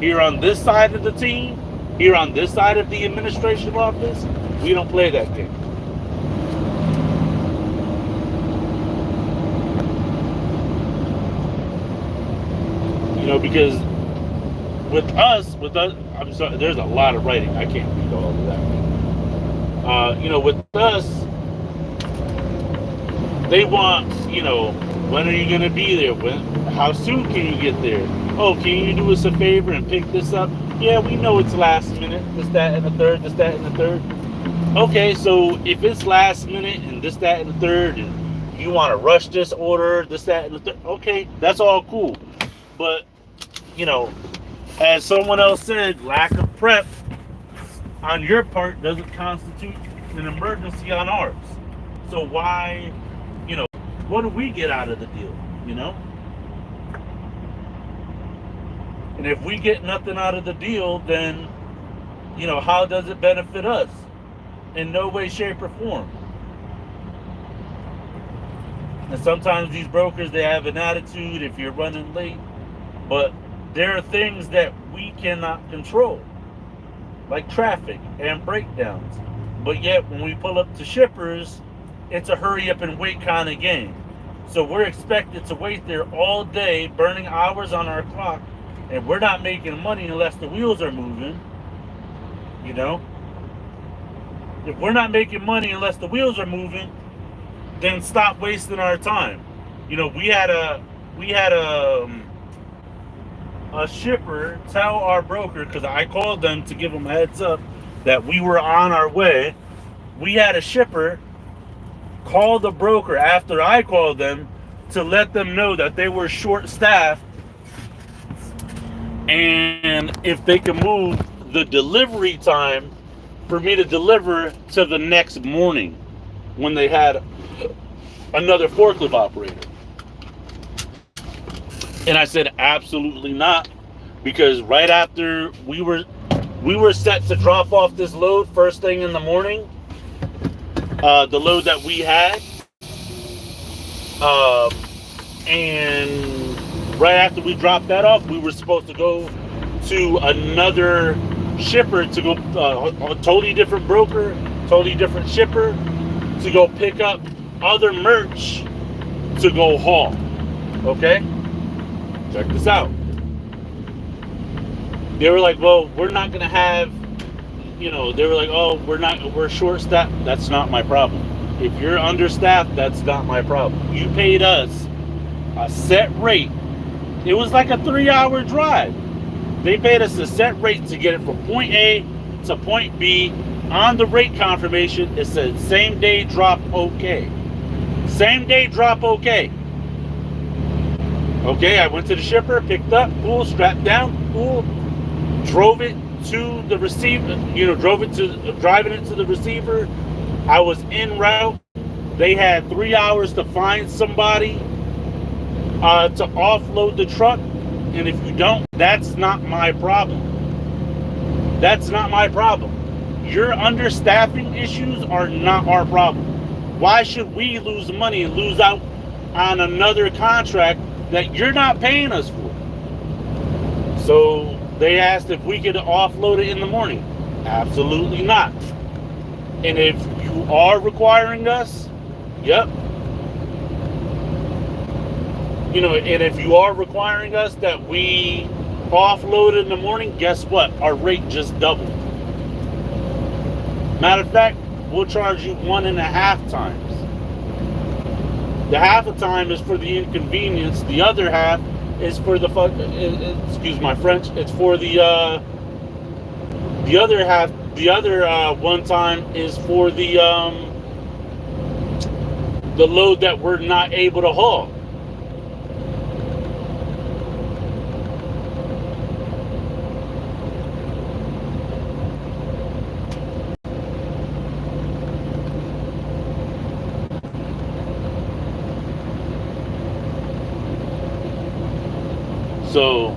Here on this side of the team, here on this side of the administration office, we don't play that game. Because with us, I'm sorry, there's a lot of writing. I can't read all of that. With us, they want, when are you going to be there? How soon can you get there? Oh, can you do us a favor and pick this up? Yeah, we know it's last minute. This, that, and the third. This, that, and the third. Okay, so if it's last minute and this, that, and the third, and you want to rush this order, this, that, and the third, okay, that's all cool. But, as someone else said, lack of prep on your part doesn't constitute an emergency on ours. So why, what do we get out of the deal, And if we get nothing out of the deal, then, how does it benefit us? In no way, shape, or form. And sometimes these brokers, they have an attitude if you're running late. But there are things that we cannot control, like traffic and breakdowns. But yet, when we pull up to shippers, it's a hurry up and wait kind of game. So we're expected to wait there all day, burning hours on our clock, and we're not making money unless the wheels are moving. If we're not making money unless the wheels are moving, then stop wasting our time. We had a shipper tell our broker, because I called them to give them a heads up that we were on our way. We had a shipper call the broker after I called them to let them know that they were short-staffed and if they could move the delivery time for me to deliver to the next morning when they had another forklift operator. And I said, absolutely not, because right after we were set to drop off this load first thing in the morning, the load that we had, and right after we dropped that off, we were supposed to go to another shipper to go, a totally different broker, totally different shipper, to go pick up other merch to go haul. Okay? Check this out. They were like, well, we're not going to have, they were like, oh, we're short-staffed. That's not my problem. If you're understaffed, that's not my problem. You paid us a set rate. It was like a 3-hour drive. They paid us a set rate to get it from point A to point B. On the rate confirmation, it said same day drop okay. Same day drop okay. Okay, I went to the shipper, picked up, cool, strapped down, cool, drove it to the receiver, driving it to the receiver. I was en route. They had 3 hours to find somebody to offload the truck. And if you don't, that's not my problem. That's not my problem. Your understaffing issues are not our problem. Why should we lose money and lose out on another contract that you're not paying us for? So they asked if we could offload it in the morning. Absolutely not. And if you are requiring us, yep. And if you are requiring us that we offload in the morning, guess what? Our rate just doubled. Matter of fact, we'll charge you 1.5 times. The half a time is for the inconvenience. The other half is for the excuse my French. It's for the other half. The other one time is for the load that we're not able to haul. So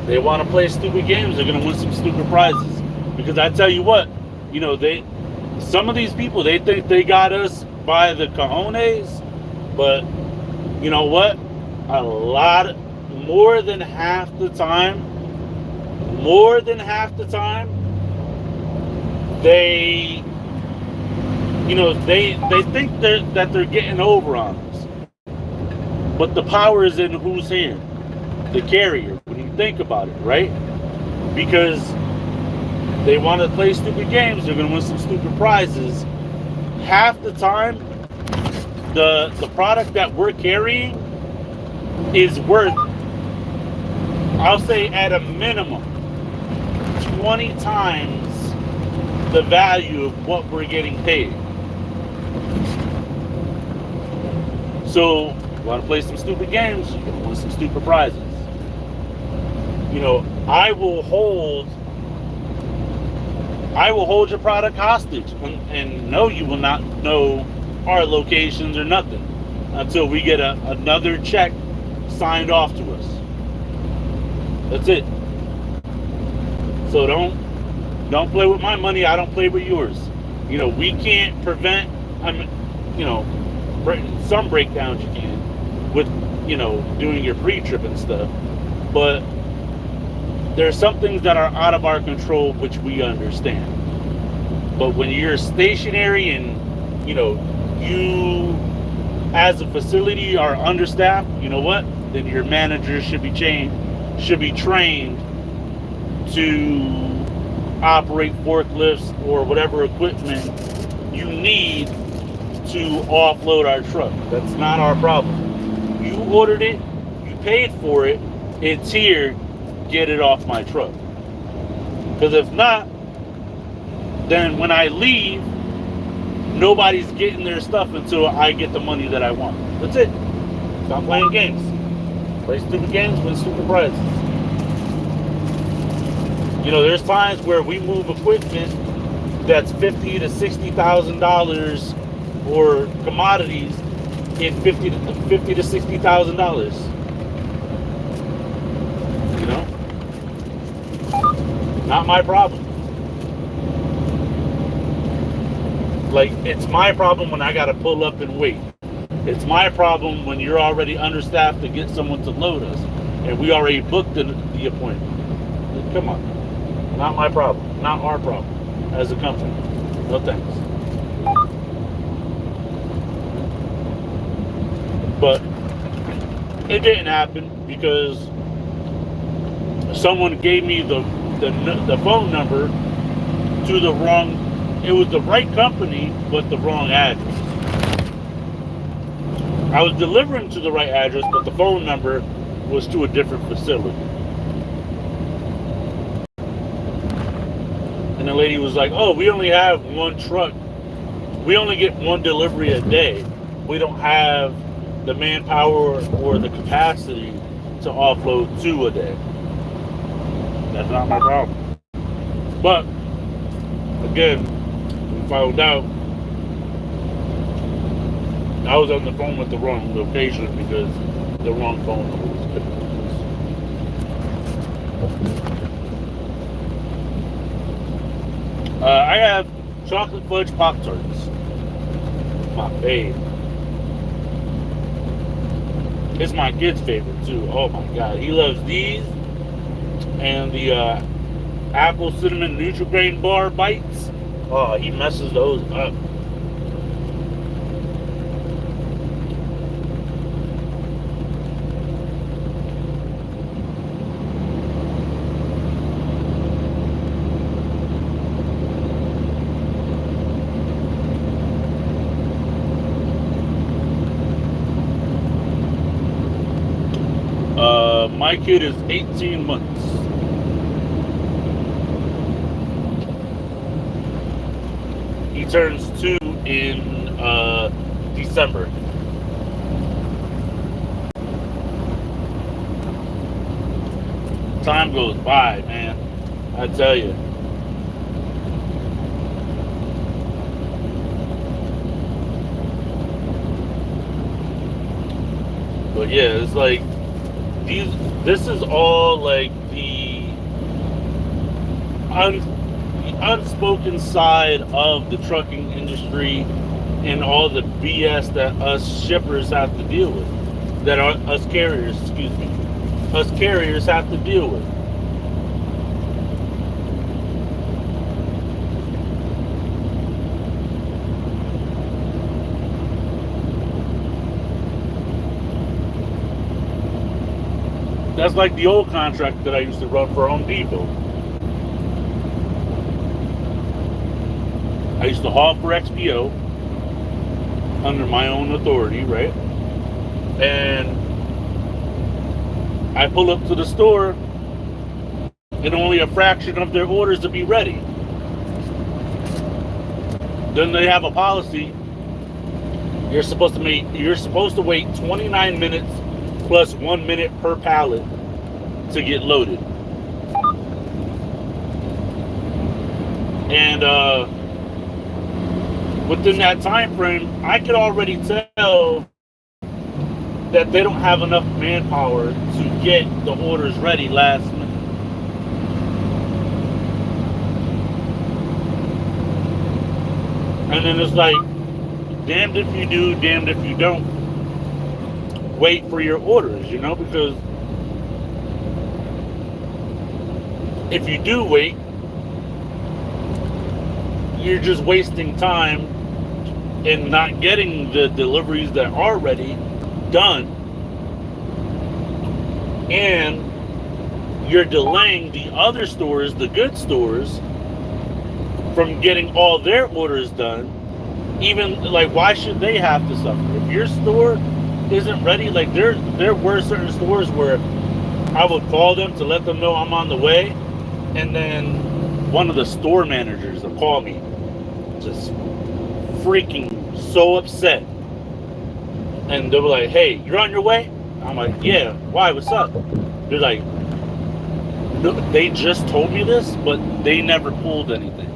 they want to play stupid games. They're going to win some stupid prizes. Because I tell you what, some of these people, they think they got us by the cojones, but you know what? More than half the time, they, they think that they're getting over on us. But the power is in whose hand? The carrier, when you think about it, right? Because they want to play stupid games, they're going to win some stupid prizes. Half the time, the product that we're carrying is worth, I'll say at a minimum, 20 times the value of what we're getting paid. So, you want to play some stupid games, you're going to win some stupid prizes. I will hold your product hostage, and no, you will not know our locations or nothing until we get another check signed off to us. That's it. So don't play with my money. I don't play with yours. We can't prevent. Some breakdowns you can with doing your pre-trip and stuff, but there are some things that are out of our control, which we understand. But when you're stationary and you as a facility are understaffed, you know what? Then your managers should be trained to operate forklifts or whatever equipment you need to offload our truck. That's not our problem. You ordered it, you paid for it, it's here, get it off my truck. Because if not, then when I leave, nobody's getting their stuff until I get the money that I want. That's it. Stop playing games. Play stupid games, win stupid prizes. There's times where we move equipment that's $50,000 to $60,000 or commodities in $50,000 to $60,000. Not my problem. Like, it's my problem when I gotta pull up and wait. It's my problem when you're already understaffed to get someone to load us, and we already booked the appointment. Come on. Not my problem. Not our problem as a company. No thanks. But it didn't happen because someone gave me the phone number to the wrong. It was the right company, but the wrong address. I was delivering to the right address, but the phone number was to a different facility. And the lady was like, "Oh, we only have one truck. We only get one delivery a day. We don't have the manpower or the capacity to offload 2 a day." That's not my problem. But again, we found out I was on the phone with the wrong location because the wrong phone number was given. I have chocolate fudge Pop Tarts. My fave. It's my kid's favorite too. Oh my god, he loves these and the apple cinnamon Nutri-Grain bar bites. Oh, he messes those up. My kid is 18 months. He turns 2 in December. Time goes by, man. I tell you. But yeah, it's like this is all like the unspoken side of the trucking industry and all the BS that us shippers have to deal with, that us carriers have to deal with. That's like the old contract that I used to run for Home Depot. I used to haul for XPO under my own authority, right? And I pull up to the store and only a fraction of their orders to be ready. Then they have a policy. You're supposed to wait 29 minutes plus 1 minute per pallet to get loaded. And within that time frame, I could already tell that they don't have enough manpower to get the orders ready last minute. And then it's like, damned if you do, damned if you don't. Wait for your orders, because if you do wait, you're just wasting time and not getting the deliveries that are ready done, and you're delaying the other stores, the good stores, from getting all their orders done. Even like, why should they have to suffer if your store isn't ready? Like there were certain stores where I would call them to let them know I'm on the way, and then one of the store managers will call me just freaking so upset, and they were like, hey, you're on your way? I'm like, yeah. Why? What's up? They're like, no, they just told me this, but they never pulled anything.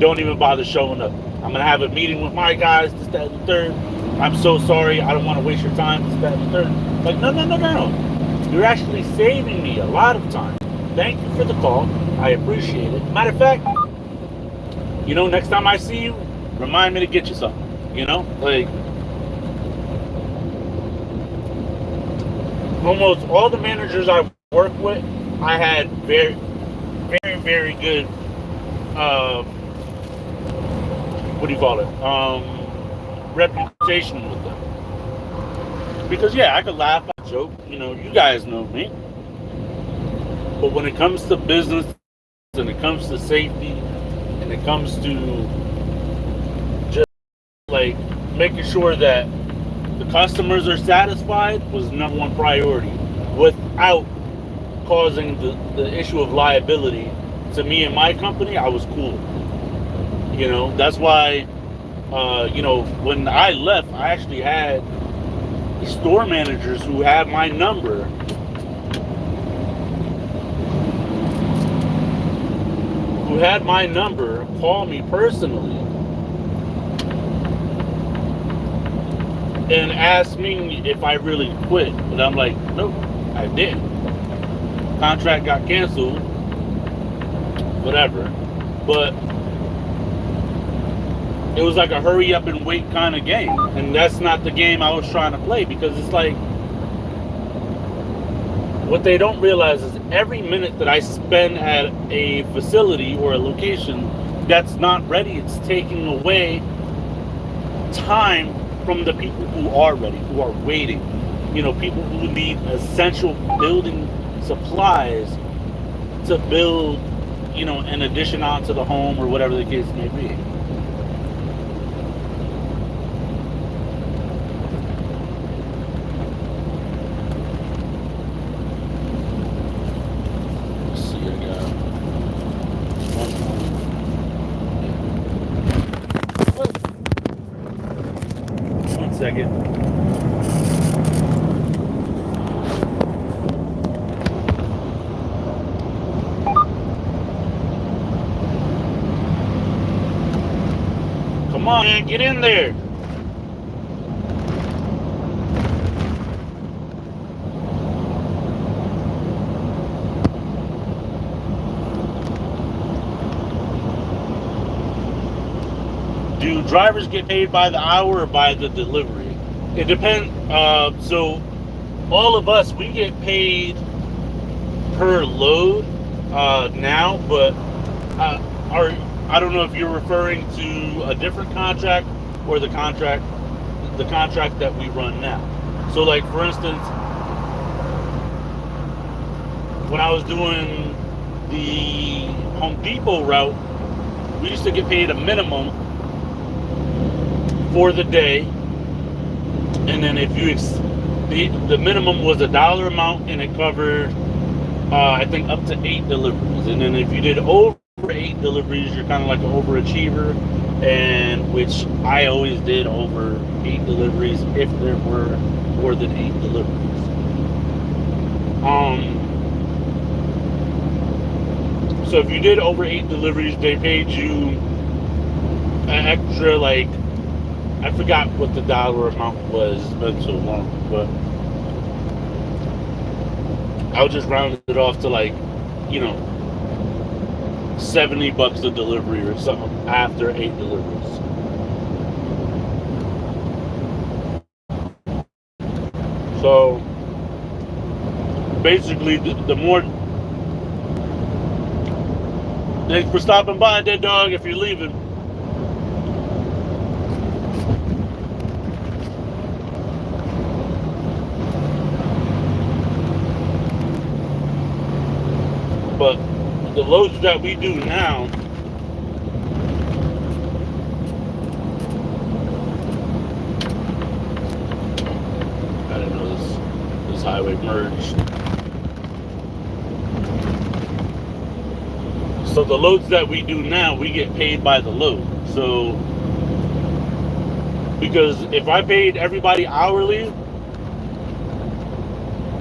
Don't even bother showing up. I'm gonna have a meeting with my guys, this, that, and the third. I'm so sorry, I don't want to waste your time, this, that, and the third. Like, no. You're actually saving me a lot of time. Thank you for the call. I appreciate it. Matter of fact, next time I see you, remind me to get you something. Like, almost all the managers I work with, I had very, very, very good, what do you call it? Reputation with them. Because, yeah, I could laugh, I joke, you guys know me. But when it comes to business, and it comes to safety, and it comes to just like making sure that the customers are satisfied, was number one priority, without causing the issue of liability to me and my company. I was cool. That's why, when I left, I actually had store managers who had my number call me personally and asked me if I really quit. And I'm like, nope, I didn't. Contract got canceled, whatever. But it was like a hurry up and wait kind of game. And that's not the game I was trying to play, because it's like, what they don't realize is every minute that I spend at a facility or a location that's not ready, it's taking away time from the people who are ready, who are waiting. You know, people who need essential building supplies to build, you know, an addition onto the home or whatever the case may be. Let's see, I got one more. One second. Come on, man, get in there. Do drivers get paid by the hour or by the delivery? It depends. So all of us, we get paid per load now, but I don't know if you're referring to a different contract or the contract that we run now. So, like, for instance, when I was doing the Home Depot route, we used to get paid a minimum for the day, and then if you the minimum was $1 amount, and it covered I think up to 8 deliveries. And then if you did over 8 deliveries, you're kind of like an overachiever, and which I always did over 8 deliveries if there were more than 8 deliveries. So if you did over 8 deliveries, they paid you an extra, like, I forgot what the dollar amount was. It's been so long, but I'll just round it off to, like, you know, $70 a delivery or something after 8 deliveries. So basically, the more. Thanks for stopping by, Dead Dog. If you're leaving. But the loads that we do now, I didn't know this highway merged. So the loads that we do now, we get paid by the load. So because if I paid everybody hourly,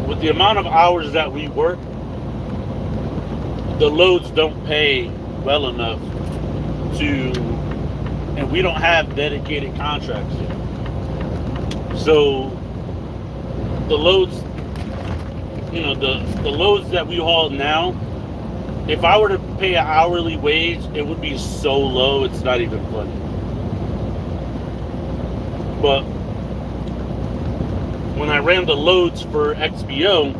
with the amount of hours that we work, the loads don't pay well enough to, and we don't have dedicated contracts yet. So the loads, you know, the loads that we haul now, if I were to pay an hourly wage, it would be so low, it's not even funny. But when I ran the loads for XBO,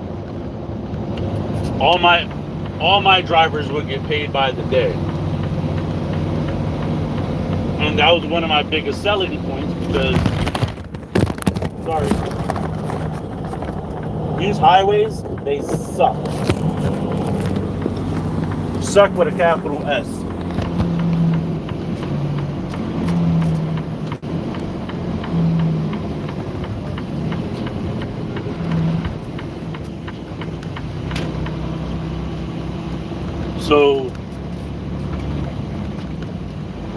all my drivers would get paid by the day. And that was one of my biggest selling points, because, sorry, these highways, they suck. Suck with a capital S. So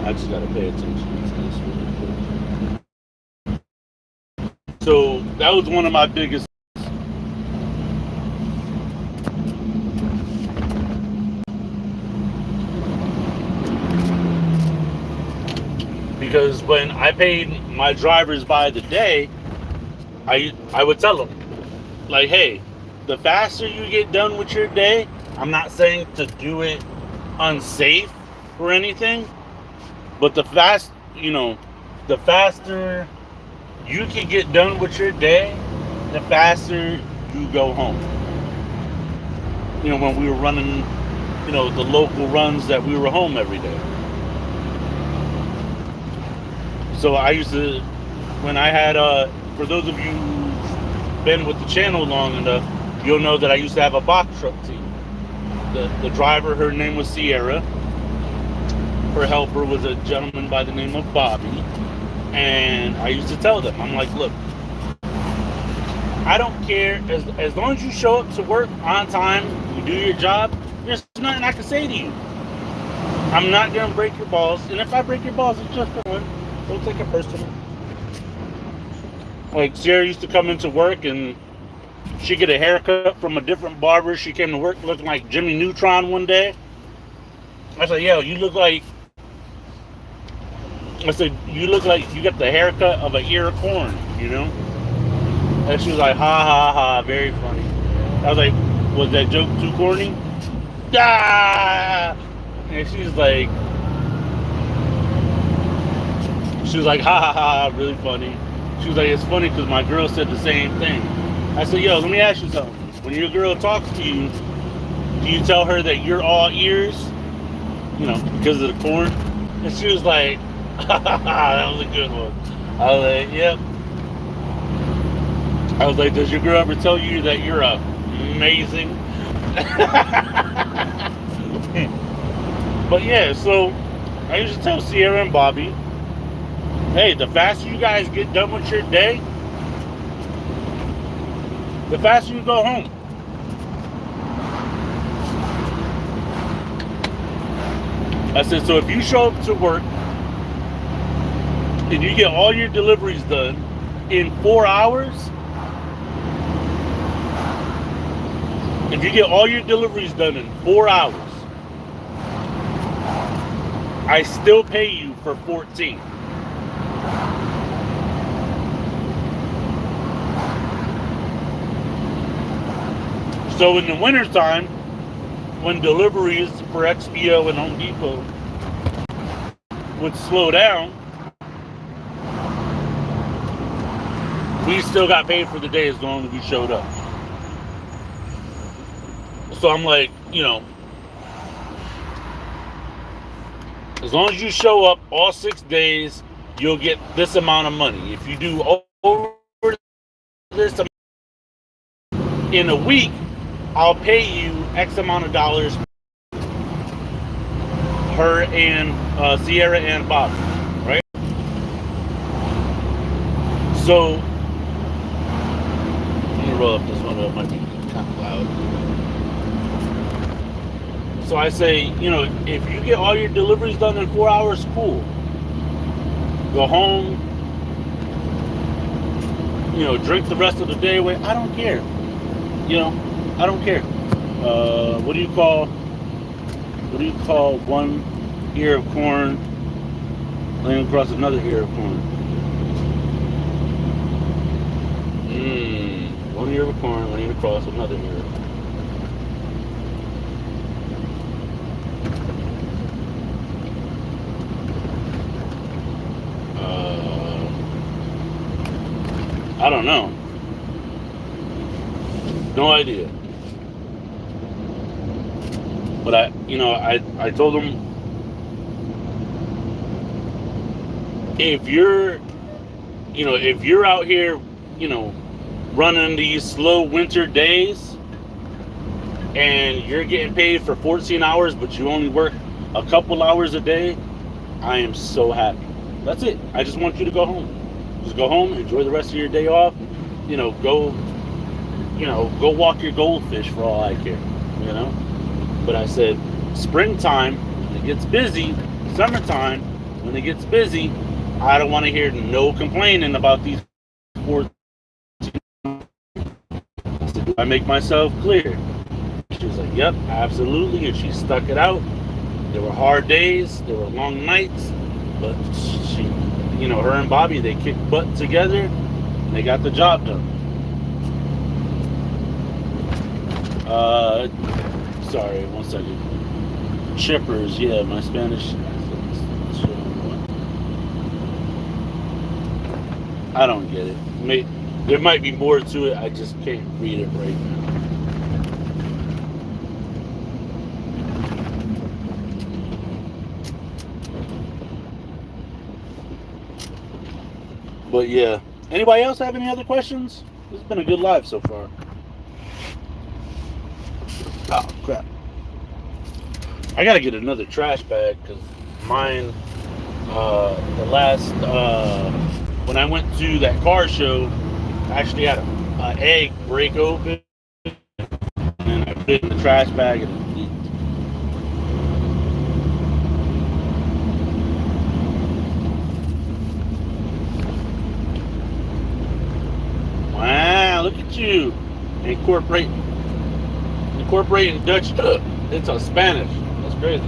I just gotta pay attention to this really quick. So that was one of my biggest. Because when I paid my drivers by the day, I would tell them, like, hey, the faster you get done with your day, I'm not saying to do it unsafe or anything, but the faster you can get done with your day, the faster you go home. When we were running, the local runs, that we were home every day. So I used to, when I had, for those of you who've been with the channel long enough, you'll know that I used to have a box truck team. The driver, her name was Sierra. Her helper was a gentleman by the name of Bobby. And I used to tell them, I'm like, look, I don't care, as long as you show up to work on time, you do your job, there's nothing I can say to you. I'm not going to break your balls. And if I break your balls, it's just for one. Don't take it personal. Like, Sierra used to come into work and she'd get a haircut from a different barber. She came to work looking like Jimmy Neutron one day. I said, yo, you look like you got the haircut of an ear of corn, And she was like, ha ha ha, very funny. I was like, was that joke too corny? Ah! And she was like, ha ha ha, really funny. She was like, it's funny because my girl said the same thing. I said, yo, let me ask you something. When your girl talks to you, do you tell her that you're all ears? Because of the corn? And she was like, ha ha ha, that was a good one. I was like, yep. I was like, does your girl ever tell you that you're amazing? But yeah, so I used to tell Sierra and Bobby, hey, the faster you guys get done with your day, the faster you go home. I said, so if you show up to work and you get all your deliveries done in 4 hours, if you get all your deliveries done in 4 hours, I still pay you for 14. So in the wintertime, when deliveries for XPO and Home Depot would slow down, we still got paid for the day as long as we showed up. So I'm like, as long as you show up all 6 days, you'll get this amount of money. If you do over this amount in a week, I'll pay you X amount of dollars. Her and Sierra and Bob, right? So let me roll up this one. It might be kind of loud. So I say, if you get all your deliveries done in 4 hours, cool. Go home, drink the rest of the day away. I don't care. I don't care. What do you call one ear of corn laying across another ear of corn? One ear of corn laying across another ear. I don't know. No idea. But I told them, if you're out here, running these slow winter days and you're getting paid for 14 hours, but you only work a couple hours a day, I am so happy. That's it. I just want you to go home. Just go home, enjoy the rest of your day off. Go walk your goldfish for all I care. But I said, springtime, when it gets busy, summertime, when it gets busy, I don't want to hear no complaining about these 14. I make myself clear. She was like, yep, absolutely. And she stuck it out. There were hard days. There were long nights. But she, her and Bobby, they kicked butt together. And they got the job done. Sorry, 1 second. Chippers, yeah, my Spanish. I don't get it. There might be more to it. I just can't read it right now. But yeah. Anybody else have any other questions? This has been a good live so far. Oh crap! I gotta get another trash bag because mine. The last when I went to that car show, I actually had an egg break open, and I put it in the trash bag and it leaked. Wow, look at you incorporating Dutch into Spanish. That's crazy.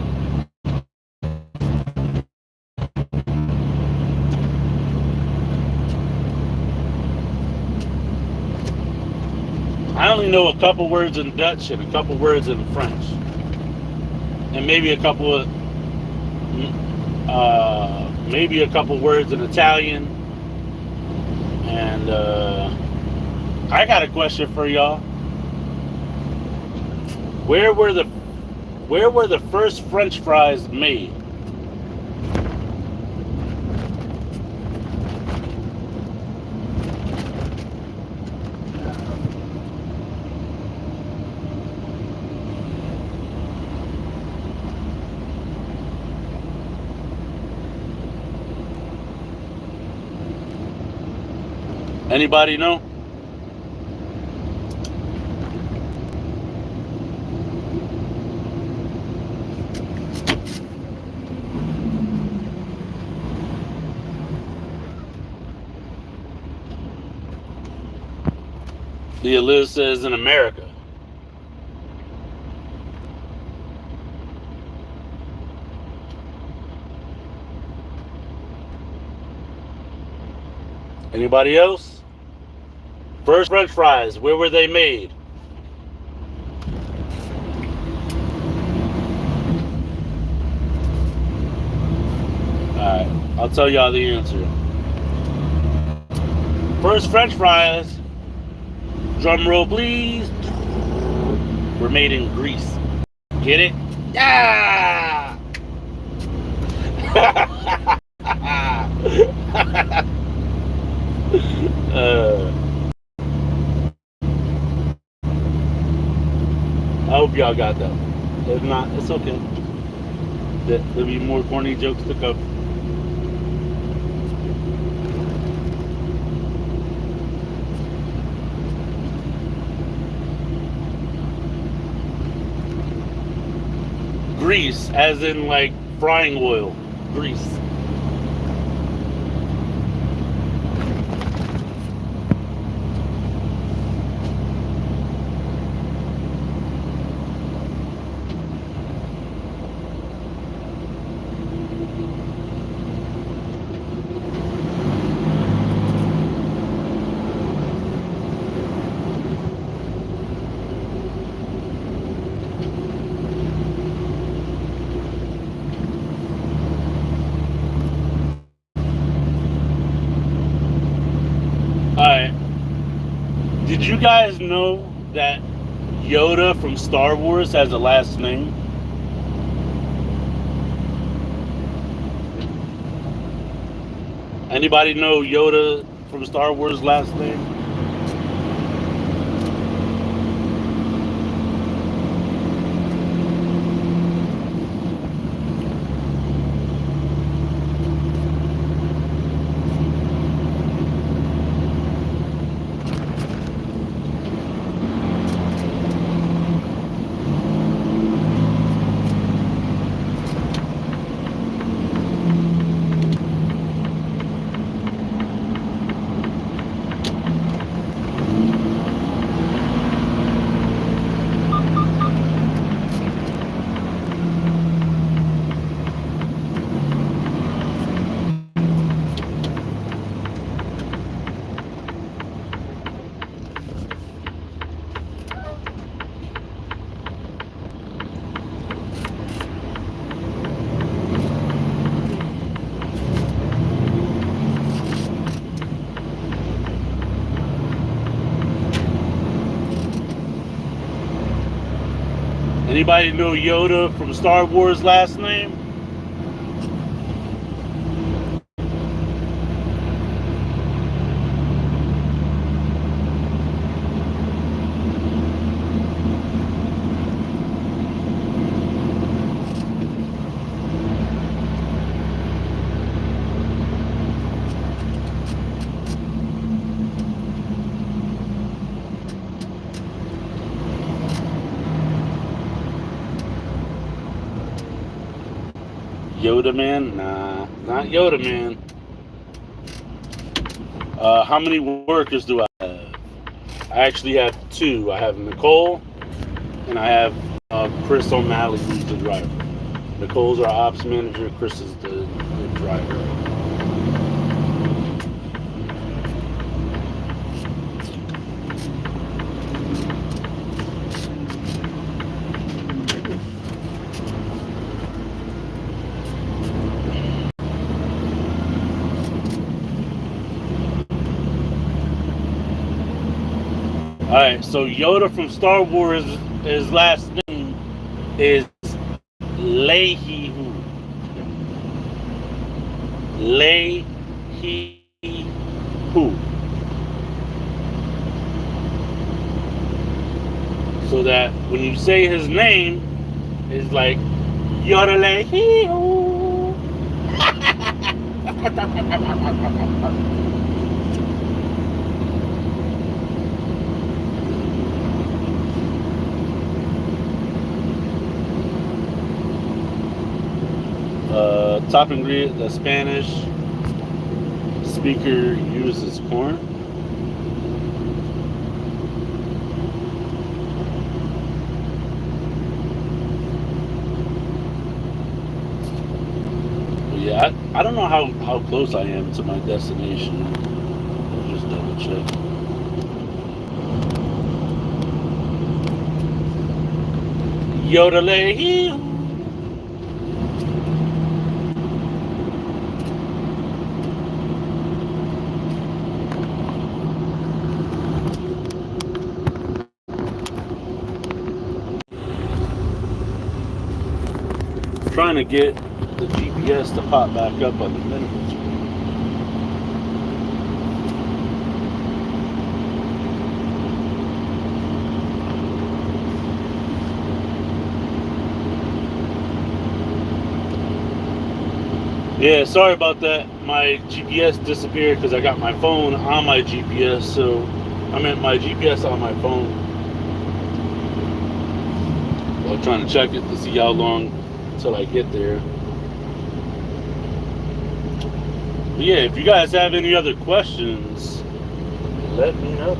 I only know a couple words in Dutch and a couple words in French, and maybe a couple words in Italian. And I got a question for y'all. Where were the first French fries made? Anybody know? Leah Liz says in America. Anybody else? First French fries, where were they made? Alright, I'll tell y'all the answer. First French fries, drum roll please, were made in Greece. Get it? Yeah! I hope y'all got that. If not, it's okay. There'll be more corny jokes to come. Grease, as in like frying oil. Grease. Alright. Did you guys know that Yoda from Star Wars has a last name? Anybody know Yoda from Star Wars' last name? Anybody know Yoda from Star Wars last name? Yoda Man? Nah, not Yoda Man. How many workers do I have? I actually have two. I have Nicole and I have Chris O'Malley, who's the driver. Nicole's our ops manager. Chris is the driver. All right, so Yoda from Star Wars, his last name is Leahy-Hoo. Leahy-Hoo. So that when you say his name, it's like Yoda Leahy-Hoo. Top ingredient, the Spanish speaker uses corn. But yeah, I don't know how close I am to my destination. I'll just double check. Yodelay. Trying to get the GPS to pop back up on the minutes. Yeah, sorry about that. My GPS disappeared because I got my phone on my GPS, so I meant my GPS on my phone. While trying to check it to see how long until I get there. But yeah, if you guys have any other questions, let me know.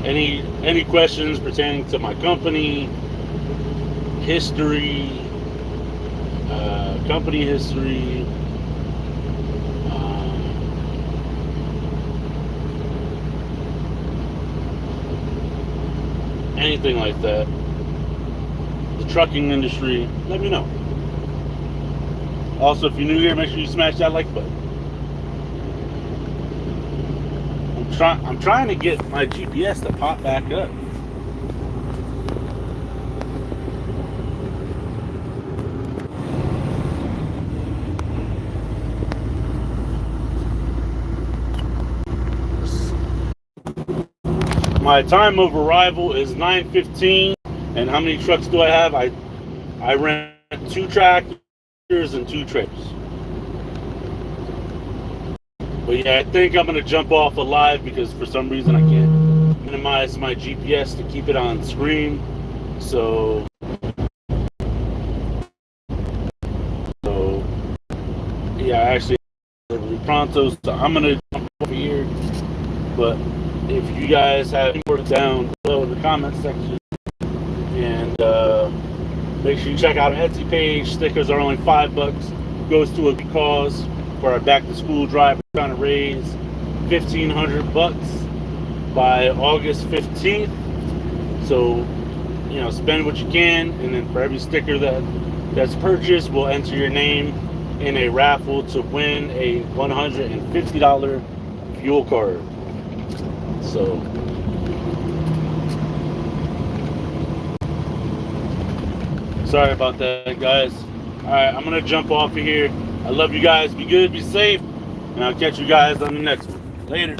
Any questions pertaining to my company, history, company history, anything like that, the trucking industry, let me know. Also, if you're new here, make sure you smash that like button. I'm trying to get my GPS to pop back up. My time of arrival is 9:15, and how many trucks do I have? I rent 2 tractors and 2 trailers. But yeah, I think I'm gonna jump off a live because for some reason I can't minimize my GPS to keep it on screen. So yeah, I actually pronto, so I'm gonna jump over here. But if you guys have any more down below in the comment section, and make sure you check out our Etsy page. Stickers are only $5. Goes to a good cause for our back to school drive. We're trying to raise $1,500 by August 15th. So, you know, spend what you can, and then for every sticker that's purchased, we'll enter your name in a raffle to win a $150 fuel card. So Sorry about that, guys. All right, I'm gonna jump off of here. I love you guys. Be good, be safe, and I'll catch you guys on the next one. Later.